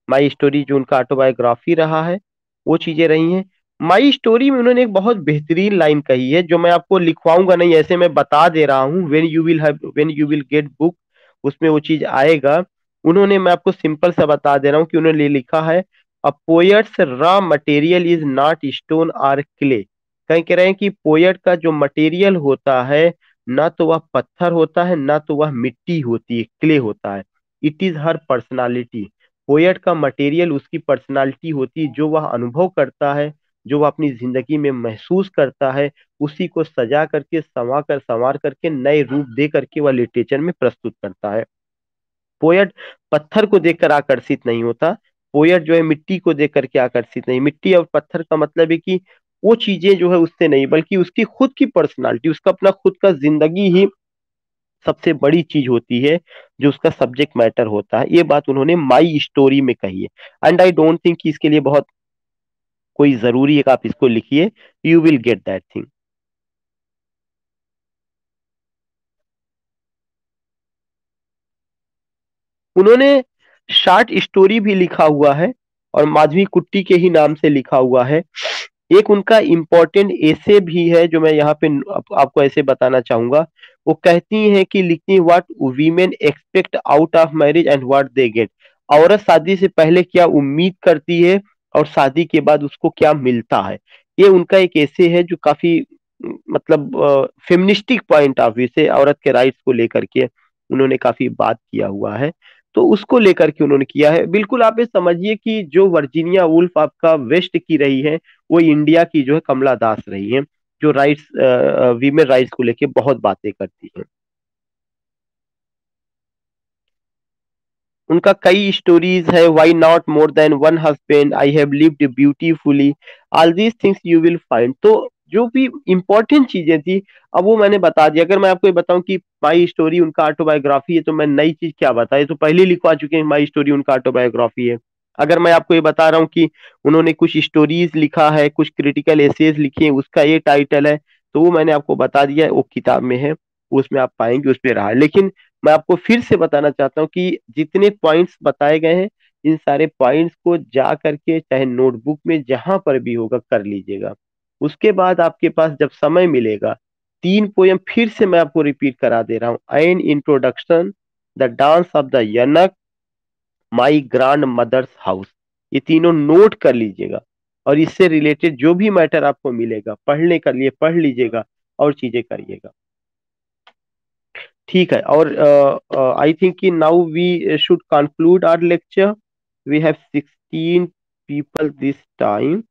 Speaker 1: माई स्टोरी जो उनका ऑटोबायोग्राफी रहा है, वो चीजें रही हैं। माई स्टोरी में उन्होंने एक बहुत बेहतरीन लाइन कही है जो मैं आपको लिखवाऊंगा नहीं, ऐसे मैं बता दे रहा हूँ, when you will get book उसमें वो चीज आएगा। उन्होंने, मैं आपको सिंपल सा बता दे रहा हूँ कि उन्होंने लिखा है a poet's raw material is not stone or clay. कहीं कह रहे हैं कि पोयट का जो मटेरियल होता है, ना तो वह पत्थर होता है ना तो वह मिट्टी होती है, क्ले होता है। It is her personality. Poet का मटेरियल उसकी पर्सनालिटी होती है, जो वह अनुभव करता है, जो वह अपनी जिंदगी में महसूस करता है, उसी को सजा करके संवार करके नए रूप दे करके वह लिटरेचर में प्रस्तुत करता है। पोयट पत्थर को देखकर आकर्षित नहीं होता, पोयट जो है मिट्टी को देख करके आकर्षित नहीं। मिट्टी और पत्थर का मतलब है कि वो चीजें जो है उससे नहीं, बल्कि उसकी खुद की पर्सनालिटी, उसका अपना खुद का जिंदगी ही सबसे बड़ी चीज होती है, जो उसका सब्जेक्ट मैटर होता है। ये बात उन्होंने माई स्टोरी में कही है। एंड आई डोंट थिंक कि इसके लिए बहुत कोई जरूरी है कि आप इसको लिखिए, you will get that thing. उन्होंने शॉर्ट स्टोरी भी लिखा हुआ है, और माधवी कुट्टी के ही नाम से लिखा हुआ है। एक उनका इम्पोर्टेंट ऐसे भी है जो मैं यहाँ पे आपको ऐसे बताना चाहूंगा। वो कहती हैं कि लिखती, what women expect out of marriage and what they get. औरत शादी से पहले क्या उम्मीद करती है, और शादी के बाद उसको क्या मिलता है। ये उनका एक ऐसे है जो काफी मतलब फेमिनिस्टिक पॉइंट ऑफ व्यू से औरत के राइट्स को लेकर के उन्होंने काफी बात किया हुआ है। तो उसको लेकर के उन्होंने किया है। बिल्कुल आप ये समझिए कि जो वर्जीनिया वुल्फ आपका वेस्ट की रही है, वो इंडिया की जो है कमला दास रही है, जो राइट्स वीमेन राइट्स को लेके बहुत बातें करती हैं। उनका कई स्टोरीज है, why not more than one husband, I have lived beautifully, all these things you will find. तो जो भी इंपॉर्टेंट चीजें थी, अब वो मैंने बता दिया। अगर मैं आपको ये बताऊं कि माई स्टोरी उनका ऑटोबायोग्राफी है, तो मैं नई चीज क्या बताई, तो पहले लिखवा चुके हैं माई स्टोरी उनका ऑटोबायोग्राफी है। अगर मैं आपको ये बता रहा हूँ कि उन्होंने कुछ स्टोरीज लिखा है, कुछ क्रिटिकल एसेज लिखे हैं, उसका ये टाइटल है, तो वो मैंने आपको बता दिया है, वो किताब में है, उसमें आप पाएंगे, उस पर रहा है। लेकिन मैं आपको फिर से बताना चाहता हूँ कि जितने पॉइंट्स बताए गए हैं, इन सारे पॉइंट्स को जा करके चाहे नोटबुक में जहां पर भी होगा कर लीजिएगा। उसके बाद आपके पास जब समय मिलेगा, तीन पोयम फिर से मैं आपको रिपीट करा दे रहा हूँ। An introduction, the dance of the eunuch, my grandmother's house, ये तीनों नोट कर लीजिएगा। और इससे रिलेटेड जो भी मैटर आपको मिलेगा पढ़ने के लिए पढ़ लीजिएगा, और चीजें करिएगा। ठीक है। और आई थिंक कि now we should conclude our lecture. We have 16 people this time.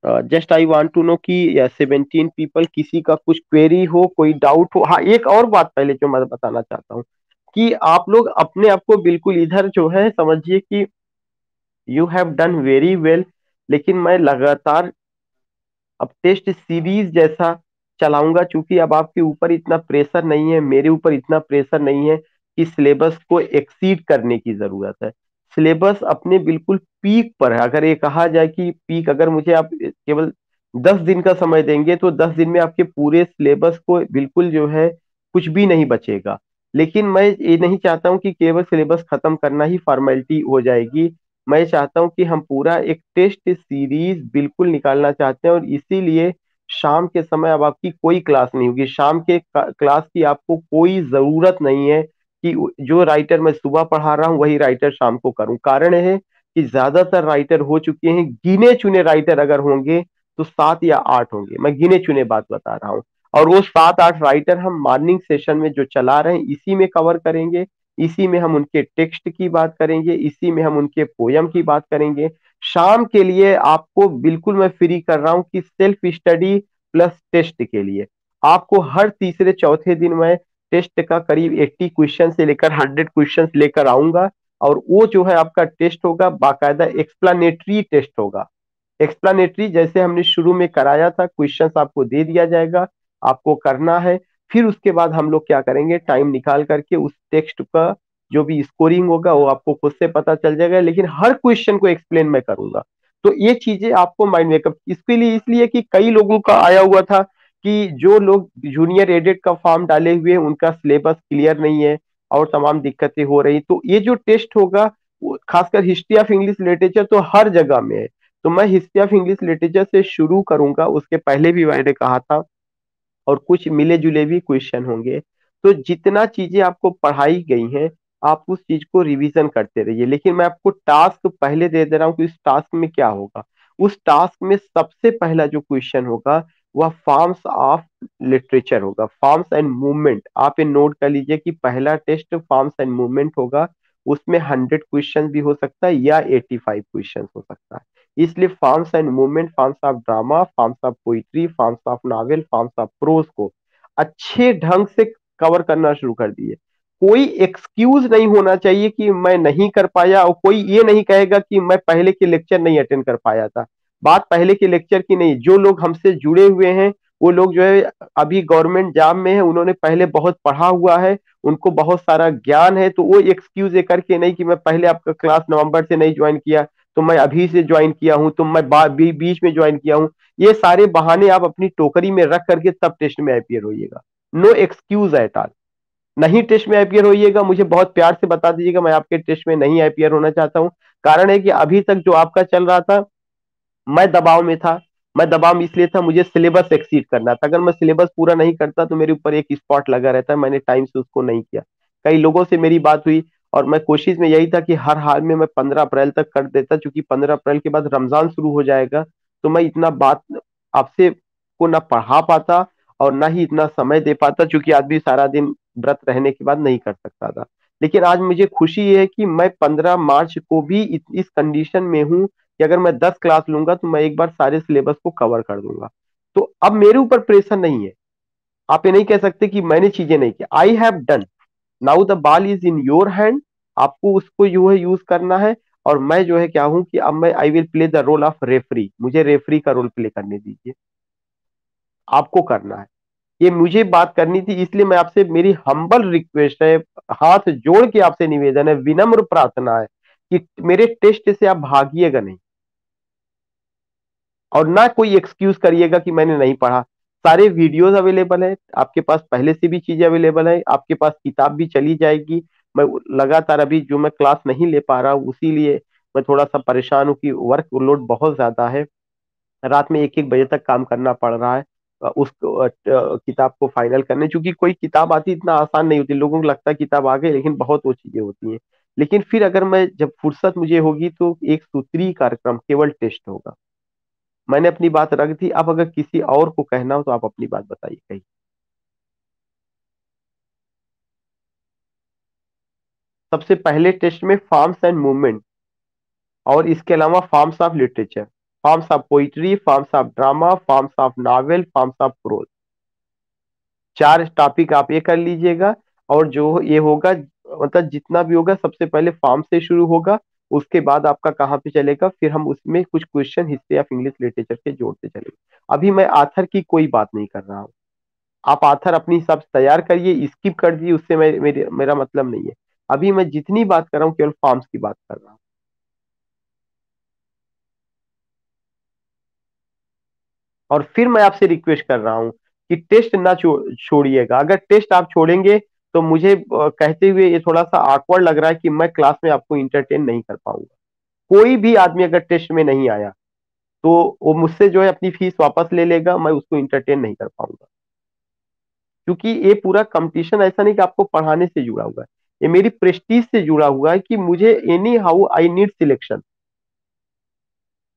Speaker 1: Just I want to know कि 17 पीपल, किसी का कुछ क्वेरी हो, कोई डाउट हो। हाँ, एक और बात पहले जो मैं बताना चाहता हूँ, कि आप लोग अपने आप को बिल्कुल इधर जो है समझिए कि you have done very well. लेकिन मैं लगातार अब टेस्ट सीरीज जैसा चलाऊंगा, क्योंकि अब आपके ऊपर इतना प्रेशर नहीं है, मेरे ऊपर इतना प्रेशर नहीं है कि सिलेबस को एक्सीड करने की जरूरत है। सिलेबस अपने बिल्कुल पीक पर है। अगर ये कहा जाए कि पीक, अगर मुझे आप केवल 10 दिन का समय देंगे, तो 10 दिन में आपके पूरे सिलेबस को बिल्कुल जो है कुछ भी नहीं बचेगा। लेकिन मैं ये नहीं चाहता हूँ कि केवल सिलेबस खत्म करना ही फॉर्मेलिटी हो जाएगी। मैं चाहता हूं कि हम पूरा एक टेस्ट सीरीज बिल्कुल निकालना चाहते हैं, और इसीलिए शाम के समय अब आपकी कोई क्लास नहीं होगी। शाम के क्लास की आपको कोई जरूरत नहीं है कि जो राइटर मैं सुबह पढ़ा रहा हूं वही राइटर शाम को करूं। कारण है कि ज्यादातर राइटर हो चुके हैं, गिने चुने राइटर अगर होंगे तो 7 या 8 होंगे, मैं गिने चुने बात बता रहा हूँ। और वो 7 8 राइटर हम मॉर्निंग सेशन में जो चला रहे हैं इसी में कवर करेंगे। इसी में हम उनके टेक्स्ट की बात करेंगे, इसी में हम उनके पोयम की बात करेंगे। शाम के लिए आपको बिल्कुल मैं फ्री कर रहा हूं कि सेल्फ स्टडी प्लस टेस्ट के लिए आपको हर तीसरे चौथे दिन मैं टेस्ट का करीब 80 क्वेश्चन से लेकर 100 क्वेश्चन लेकर आऊंगा। और वो जो है आपका टेस्ट होगा, बाकायदा एक्सप्लानेटरी टेस्ट होगा। एक्सप्लानेटरी जैसे हमने शुरू में कराया था, क्वेश्चंस आपको दे दिया जाएगा, आपको करना है। फिर उसके बाद हम लोग क्या करेंगे, टाइम निकाल करके उस टेक्स्ट का जो भी स्कोरिंग होगा वो आपको खुद से पता चल जाएगा, लेकिन हर क्वेश्चन को एक्सप्लेन मैं करूंगा। तो ये चीजें आपको माइंड मेकअप इसके लिए, इसलिए कि कई लोगों का आया हुआ था कि जो लोग जूनियर एडेड का फॉर्म डाले हुए हैं उनका सिलेबस क्लियर नहीं है, और तमाम दिक्कतें हो रही। तो ये जो टेस्ट होगा, खासकर हिस्ट्री ऑफ इंग्लिश लिटरेचर तो हर जगह में है। तो मैं हिस्ट्री ऑफ इंग्लिश लिटरेचर से शुरू करूंगा, उसके पहले भी मैंने कहा था, और कुछ मिले जुले भी क्वेश्चन होंगे। तो जितना चीजें आपको पढ़ाई गई हैं, आप उस चीज को रिवीजन करते रहिए। लेकिन मैं आपको टास्क पहले दे दे रहा हूँ कि इस टास्क में क्या होगा। उस टास्क में सबसे पहला जो क्वेश्चन होगा वह फॉर्म्स ऑफ लिटरेचर होगा, फॉर्म्स एंड मूवमेंट। आप ये नोट कर लीजिए कि पहला टेस्ट फॉर्म्स एंड मूवमेंट होगा। उसमें 100 क्वेश्चन भी हो सकता है या 85 क्वेश्चन हो सकता है। इसलिए forms and movement, forms of drama, forms of poetry, forms of novel, forms of pros को अच्छे ढंग से कवर करना शुरू कर दिए। कोई एक्सक्यूज नहीं होना चाहिए कि मैं नहीं कर पाया, और कोई ये नहीं कहेगा कि मैं पहले के लेक्चर नहीं अटेंड कर पाया था। बात पहले के लेक्चर की नहीं, जो लोग हमसे जुड़े हुए हैं वो लोग जो है अभी गवर्नमेंट जॉब में है, उन्होंने पहले बहुत पढ़ा हुआ है, उनको बहुत सारा ज्ञान है, तो वो एक्सक्यूज ये करके नहीं कि मैं पहले आपका क्लास नवंबर से नहीं ज्वाइन किया, तो मैं अभी से ज्वाइन किया हूं, तो मैं बीच में ज्वाइन किया हूं, ये सारे बहाने आप अपनी टोकरी में रख करके तब टेस्ट में अपियर होइएगा। No excuse at all. नहीं टेस्ट में अपियर होइएगा, मुझे बहुत प्यार से बता दीजिएगा मैं आपके टेस्ट में नहीं अपियर होना चाहता हूं। कारण है कि अभी तक जो आपका चल रहा था, मैं दबाव में था। मैं दबाव में इसलिए था, मुझे सिलेबस एक्सीड करना था। अगर मैं सिलेबस पूरा नहीं करता तो मेरे ऊपर एक स्पॉट लगा रहता है, मैंने टाइम से उसको नहीं किया। कई लोगों से मेरी बात हुई, और मैं कोशिश में यही था कि हर हाल में मैं 15 अप्रैल तक कर देता, क्योंकि 15 अप्रैल के बाद रमजान शुरू हो जाएगा, तो मैं इतना बात आपसे को ना पढ़ा पाता और ना ही इतना समय दे पाता, क्योंकि आदमी सारा दिन व्रत रहने के बाद नहीं कर सकता था। लेकिन आज मुझे खुशी ये है कि मैं 15 मार्च को भी इस कंडीशन में हूं कि अगर मैं 10 क्लास लूंगा तो मैं एक बार सारे सिलेबस को कवर कर दूंगा। तो अब मेरे ऊपर प्रेशर नहीं है। आप ये नहीं कह सकते कि मैंने चीजें नहीं की, I have done. Now the ball is in your hand. आपको उसको जो है यूज करना है। और मैं जो है क्या हूं कि अब मैं I will play the role of referee, मुझे रेफरी का रोल प्ले करने दीजिए। आपको करना है, ये मुझे बात करनी थी, इसलिए मैं आपसे, मेरी हम्बल रिक्वेस्ट है, हाथ जोड़ के आपसे निवेदन है, विनम्र प्रार्थना है कि मेरे टेस्ट से आप भागिएगा नहीं, और ना कोई एक्सक्यूज करिएगा कि मैंने नहीं पढ़ा। सारे वीडियोस अवेलेबल है आपके पास, पहले से भी चीजें अवेलेबल है आपके पास, किताब भी चली जाएगी। मैं लगातार अभी जो मैं क्लास नहीं ले पा रहा हूँ, उसीलिए मैं थोड़ा सा परेशान हूँ कि वर्क लोड बहुत ज्यादा है। रात में 1-1 बजे तक काम करना पड़ रहा है उस किताब को फाइनल करने, क्योंकि कोई किताब आती इतना आसान नहीं होती। लोगों को लगता है किताब आ गई, लेकिन बहुत वो चीजें होती हैं। लेकिन फिर अगर मैं, जब फुर्सत मुझे होगी, तो एक सूत्री कार्यक्रम केवल टेस्ट होगा। मैंने अपनी बात रख दी, अब अगर किसी और को कहना हो तो आप अपनी बात बताइए कहीं। सबसे पहले टेस्ट में फॉर्म्स एंड मूवमेंट, और इसके अलावा forms of literature, forms of poetry, forms of drama, forms of novel, forms of pros. 4 topic आप ये कर लीजिएगा। और जो ये होगा, मतलब जितना भी होगा, सबसे पहले फॉर्म से शुरू होगा, उसके बाद आपका कहाँ पे चलेगा, फिर हम उसमें कुछ question history of English literature के जोड़ते चलेंगे। अभी मैं आथर की कोई बात नहीं कर रहा हूँ। आप आथर अपनी हिसाब से तैयार करिए, स्किप कर दीजिए, उससे मेरा मतलब नहीं है। अभी मैं जितनी बात कर रहा हूँ केवल फॉर्म्स की बात कर रहा हूँ। और फिर मैं आपसे रिक्वेस्ट कर रहा हूँ कि टेस्ट ना छोड़िएगा। अगर टेस्ट आप छोड़ेंगे तो मुझे कहते हुए ये थोड़ा सा awkward लग रहा है कि मैं क्लास में आपको इंटरटेन नहीं कर पाऊंगा। कोई भी आदमी अगर टेस्ट में नहीं आया तो वो मुझसे जो है अपनी फीस वापस ले लेगा, मैं उसको इंटरटेन नहीं कर पाऊंगा। क्योंकि ये पूरा कंपटीशन ऐसा नहीं कि आपको पढ़ाने से जुड़ा हुआ है, ये मेरी प्रेस्टीज से जुड़ा हुआ है कि मुझे any how I need selection.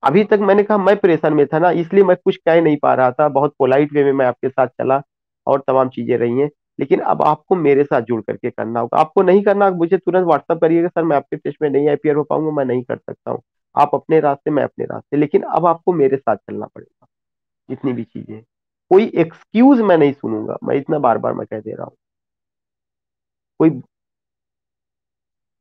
Speaker 1: अभी तक मैंने कहा मैं परेशान में था ना, इसलिए मैं कुछ कह नहीं पा रहा था, बहुत पोलाइट वे में मैं आपके साथ चला, और तमाम चीजें रही हैं। लेकिन अब आपको मेरे साथ जुड़ करके करना होगा। आपको नहीं करना, मुझे तुरंत व्हाट्सअप करिएगा, सर मैं आपके टेस्ट में नहीं अपियर हो पाऊंगा, मैं नहीं कर सकता हूँ। आप अपने रास्ते, मैं अपने रास्ते, लेकिन अब आपको मेरे साथ चलना पड़ेगा। जितनी भी चीजें, कोई एक्सक्यूज मैं नहीं सुनूंगा, मैं इतना बार बार मैं कह दे रहा हूँ। कोई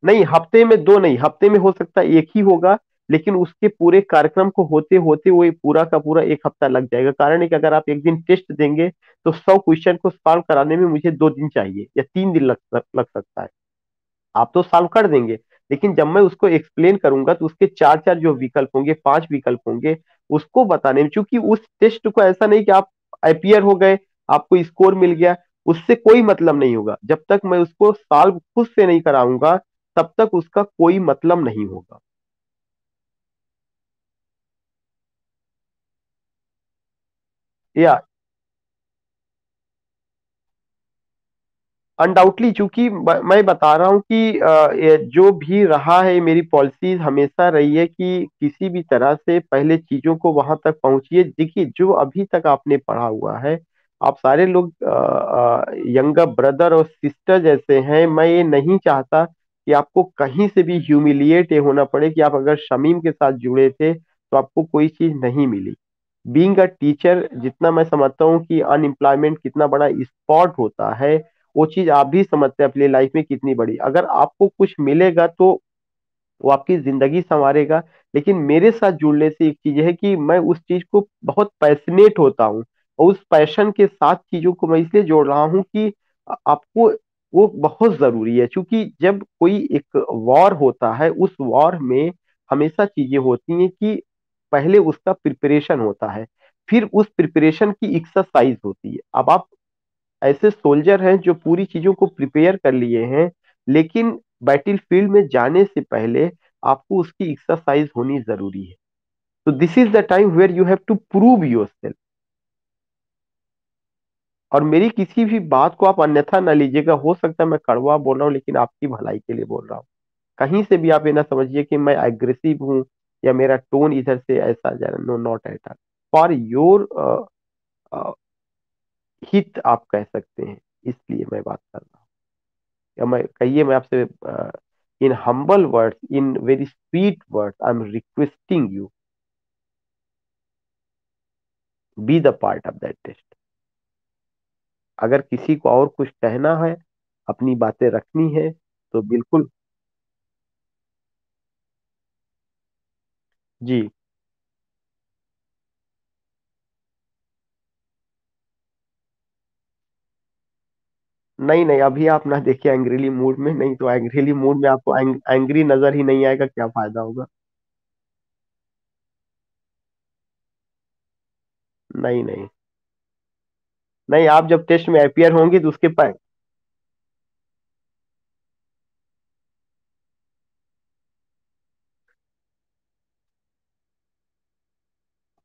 Speaker 1: नहीं, हफ्ते में दो नहीं, हफ्ते में हो सकता है एक ही होगा, लेकिन उसके पूरे कार्यक्रम को होते होते वो पूरा का पूरा 1 हफ्ता लग जाएगा। कारण है कि अगर आप एक दिन टेस्ट देंगे तो 100 क्वेश्चन को सॉल्व कराने में मुझे 2 दिन चाहिए या 3 दिन लग सकता है। आप तो सॉल्व कर देंगे, लेकिन जब मैं उसको एक्सप्लेन करूंगा तो उसके 4-4 जो विकल्प होंगे, 5 विकल्प होंगे, उसको बताने में, क्योंकि उस टेस्ट को ऐसा नहीं कि आप अपियर हो गए, आपको स्कोर मिल गया, उससे कोई मतलब नहीं होगा। जब तक मैं उसको सॉल्व खुद से नहीं कराऊंगा, तब तक उसका कोई मतलब नहीं होगा। या अनडाउटली, चूंकि मैं बता रहा हूं कि ये जो भी रहा है, मेरी पॉलिसीज हमेशा रही है कि किसी भी तरह से पहले चीजों को वहां तक पहुंचिए। देखिए, जो अभी तक आपने पढ़ा हुआ है, आप सारे लोग यंगर ब्रदर और सिस्टर जैसे हैं। मैं ये नहीं चाहता कि आपको कहीं से भी ह्यूमिलिएट ये होना पड़े कि आप अगर शमीम के साथ जुड़े थे तो आपको कोई चीज नहीं मिली। बीइंग अ टीचर, जितना मैं समझता हूँ कि अनएम्प्लॉयमेंट कितना बड़ा स्पॉट होता है, वो चीज आप भी समझते हैं अपनी लाइफ में कितनी बड़ी। अगर आपको कुछ मिलेगा तो वो आपकी जिंदगी संवारेगा। लेकिन मेरे साथ जुड़ने से एक चीज है कि मैं उस चीज को बहुत पैशनेट होता हूँ और उस पैशन के साथ चीजों को मैं इसलिए जोड़ रहा हूँ कि आपको वो बहुत जरूरी है, क्योंकि जब कोई एक वॉर होता है, उस वॉर में हमेशा चीजें होती हैं कि पहले उसका प्रिपरेशन होता है, फिर उस प्रिपरेशन की एक्सरसाइज होती है। अब आप ऐसे सोल्जर हैं जो पूरी चीजों को प्रिपेयर कर लिए हैं, लेकिन बैटल फील्ड में जाने से पहले आपको उसकी एक्सरसाइज होनी जरूरी है। तो this is the time where you have to prove yourself. और मेरी किसी भी बात को आप अन्यथा न लीजिएगा, हो सकता है मैं कड़वा बोल रहा हूँ, लेकिन आपकी भलाई के लिए बोल रहा हूँ। कहीं से भी आप ये ना समझिए कि मैं एग्रेसिव हूँ या मेरा टोन इधर से ऐसा जा रहा, no not at all. For your हित आप कह सकते हैं, इसलिए मैं बात कर रहा हूँ। या मैं कहिए, मैं आपसे in humble words, in very sweet words, I am requesting you, be the part of that test. अगर किसी को और कुछ कहना है, अपनी बातें रखनी है, तो बिल्कुल। जी। नहीं नहीं, अभी आप ना देखिए एंग्रीली मूड में, नहीं तो एंग्रीली मूड में आपको एंग्री नजर ही नहीं आएगा, क्या फायदा होगा। नहीं नहीं नहीं, आप जब टेस्ट में अपियर होंगी तो उसके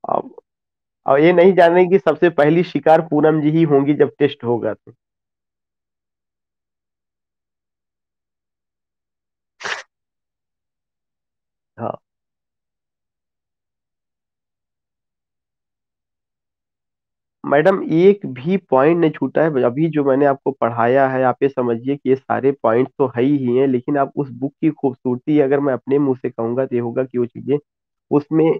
Speaker 1: अब अब ये नहीं जान रहे कि सबसे पहली शिकार पूनम जी ही होंगी जब टेस्ट होगा तो। हाँ मैडम, एक भी पॉइंट नहीं छूटा है अभी जो मैंने आपको पढ़ाया है। आप ये समझिए कि ये सारे पॉइंट तो है ही हैं, लेकिन आप उस बुक की खूबसूरती अगर मैं अपने मुंह से कहूंगा तो ये होगा कि वो चीजें उसमें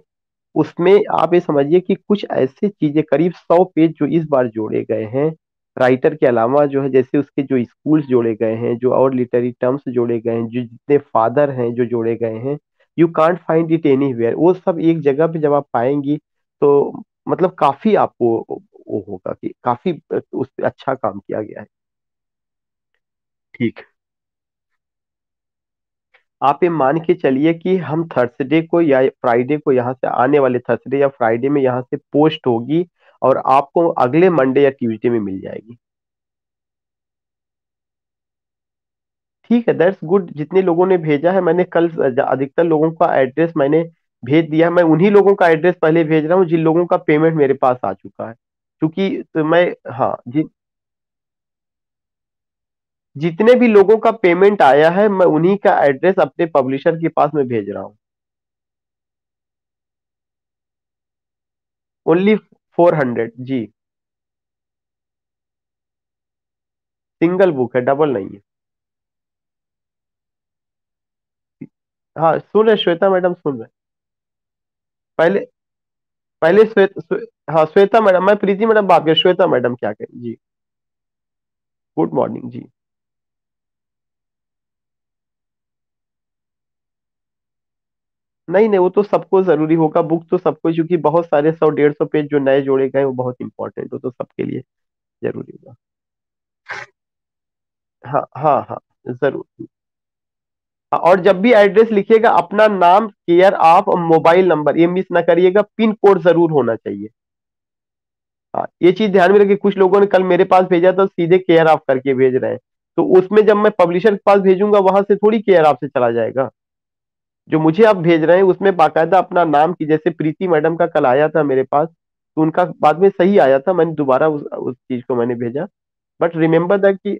Speaker 1: उसमें आप ये समझिए कि कुछ ऐसी चीजें, करीब 100 पेज जो इस बार जोड़े गए हैं राइटर के अलावा, जो है जैसे उसके जो स्कूल्स जोड़े गए हैं, जो और लिटरेरी टर्म्स जोड़े गए हैं, जो जितने फादर हैं जो जोड़े गए हैं, you can't find it anywhere. वो सब एक जगह पे जब आप पाएंगी तो मतलब काफी आपको वो होगा कि काफी उस पे अच्छा काम किया गया है। ठीक। आप ये मान के चलिए कि हम थर्सडे को या फ्राइडे को, यहाँ से आने वाले थर्सडे या फ्राइडे में यहाँ से पोस्ट होगी, और आपको अगले मंडे या ट्यूसडे में मिल जाएगी। ठीक है, दैट्स गुड। जितने लोगों ने भेजा है, मैंने कल अधिकतर लोगों का एड्रेस मैंने भेज दिया है। मैं उन्हीं लोगों का एड्रेस पहले भेज रहा हूँ जिन लोगों का पेमेंट मेरे पास आ चुका है, क्योंकि तो मैं, हाँ जितने भी लोगों का पेमेंट आया है, मैं उन्हीं का एड्रेस अपने पब्लिशर के पास में भेज रहा हूँ। ओनली 400 जी। सिंगल बुक है, डबल नहीं है। हाँ सुन रहे, श्वेता मैडम सुन रहे। पहले पहले हाँ श्वेता मैडम, मैं प्रीति मैडम बात कर, श्वेता मैडम क्या करें जी। गुड मॉर्निंग जी। नहीं नहीं, वो तो सबको जरूरी होगा, बुक तो सबको, क्योंकि बहुत सारे 100 150 पेज जो नए जोड़े गए वो बहुत इंपॉर्टेंट हो, तो सबके लिए जरूरी होगा। हाँ हाँ हाँ, जरूर। हाँ, और जब भी एड्रेस लिखिएगा, अपना नाम, केयर ऑफ, मोबाइल नंबर ये मिस ना करिएगा, पिन कोड जरूर होना चाहिए। हाँ, ये चीज ध्यान में रखिए, कुछ लोगों ने कल मेरे पास भेजा तो सीधे केयर ऑफ करके भेज रहे हैं, तो उसमें जब मैं पब्लिशर के पास भेजूंगा वहां से थोड़ी केयर ऑफ से चला जाएगा। जो मुझे आप भेज रहे हैं उसमें बाकायदा अपना नाम की, जैसे प्रीति मैडम का कल आया था मेरे पास, तो उनका बाद में सही आया था, मैंने दोबारा उस चीज को मैंने भेजा। बट रिमेम्बर दैट कि,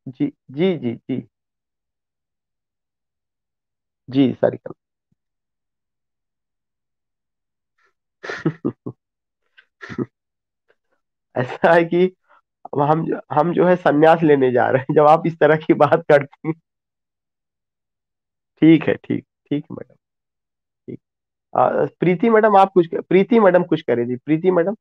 Speaker 1: जी जी जी जी जी सर। ऐसा है कि अब हम जो है संन्यास लेने जा रहे हैं जब आप इस तरह की बात करती हैं। ठीक है, ठीक ठीक है मैडम। ठीक। प्रीति मैडम, आप कुछ, प्रीति मैडम कुछ करें जी, प्रीति मैडम।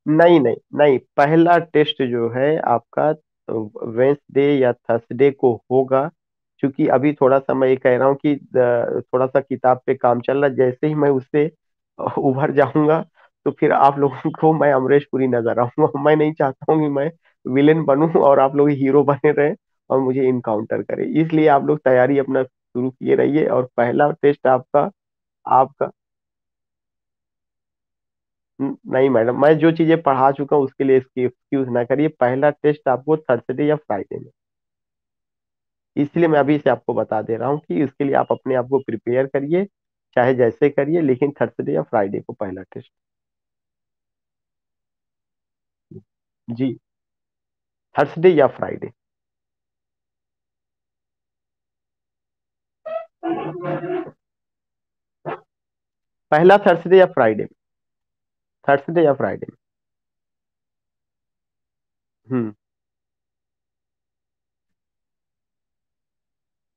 Speaker 1: नहीं नहीं नहीं, पहला टेस्ट जो है आपका वेंसडे या थर्सडे को होगा, क्योंकि अभी थोड़ा सा मैं ये कह रहा हूँ कि थोड़ा सा किताब पे काम चल रहा है, जैसे ही मैं उससे उभर जाऊंगा तो फिर आप लोगों को मैं अमरीश पुरी नजर आऊंगा। मैं नहीं चाहता हूँ कि मैं विलेन बनूं और आप लोग हीरो बने रहे और मुझे इनकाउंटर करें। इसलिए आप लोग तैयारी अपना शुरू किए रहिए, और पहला टेस्ट आपका आपका नहीं मैडम, मैं जो चीजें पढ़ा चुका हूँ उसके लिए इसकी एक्सक्यूज ना करिए। पहला टेस्ट आपको थर्सडे या फ्राइडे में, इसलिए मैं अभी से आपको बता दे रहा हूँ कि इसके लिए आप अपने आप को प्रिपेयर करिए, चाहे जैसे करिए, लेकिन थर्सडे या फ्राइडे को पहला टेस्ट। जी, थर्सडे या फ्राइडे। पहला थर्सडे या फ्राइडे में, थर्सडे या फ्राइडे में। हम्म।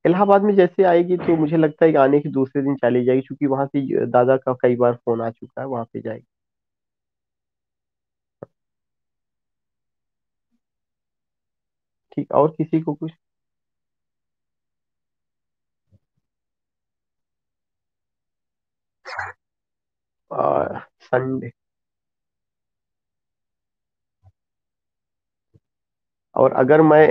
Speaker 1: इलाहाबाद में जैसे आएगी तो मुझे लगता है कि आने के दूसरे दिन चली जाएगी, क्योंकि वहां से दादा का कई बार फोन आ चुका है, वहां पे जाएगी। ठीक, और किसी को कुछ? संडे। और अगर मैं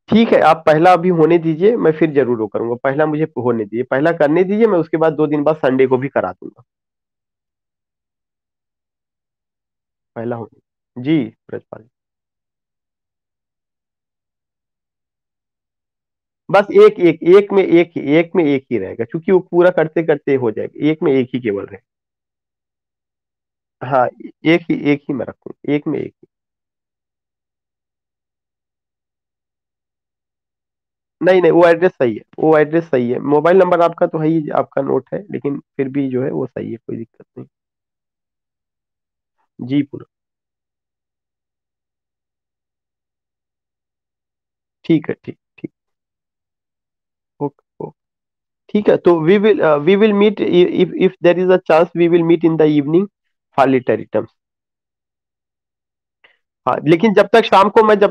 Speaker 1: ठीक है, आप पहला अभी होने दीजिए, मैं फिर जरूर वो करूंगा। पहला मुझे होने दीजिए, पहला करने दीजिए, मैं उसके बाद 2 दिन बाद संडे को भी करा दूंगा। पहला होने जी, ब्रजपाल। बस एक में एक ही रहेगा, क्योंकि वो पूरा करते करते हो जाएगा, एक में एक ही केवल रहे। हाँ, एक ही मैं रखूँ, एक में एक ही। नहीं नहीं, वो एड्रेस सही है, वो एड्रेस सही है। मोबाइल नंबर आपका तो है ही, आपका नोट है, लेकिन फिर भी जो है वो सही है, कोई दिक्कत नहीं। जी पूरा। ठीक है, ठीक ठीक। ओके। ठीक है, तो we will meet, if if there is a chance we will meet in the evening for later terms. हाँ, लेकिन जब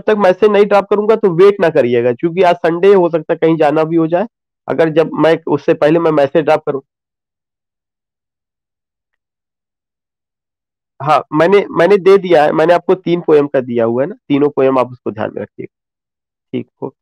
Speaker 1: तक मैसेज नहीं ड्रॉप करूंगा तो वेट ना करिएगा, क्योंकि आज संडे हो सकता है कहीं जाना भी हो जाए। अगर जब मैं उससे पहले मैं मैसेज ड्रॉप करूँ। हाँ, मैंने दे दिया है, मैंने आपको 3 पोएम का दिया हुआ है ना, तीनों पोएम आप उसको ध्यान में रखिएगा। ठीक हो।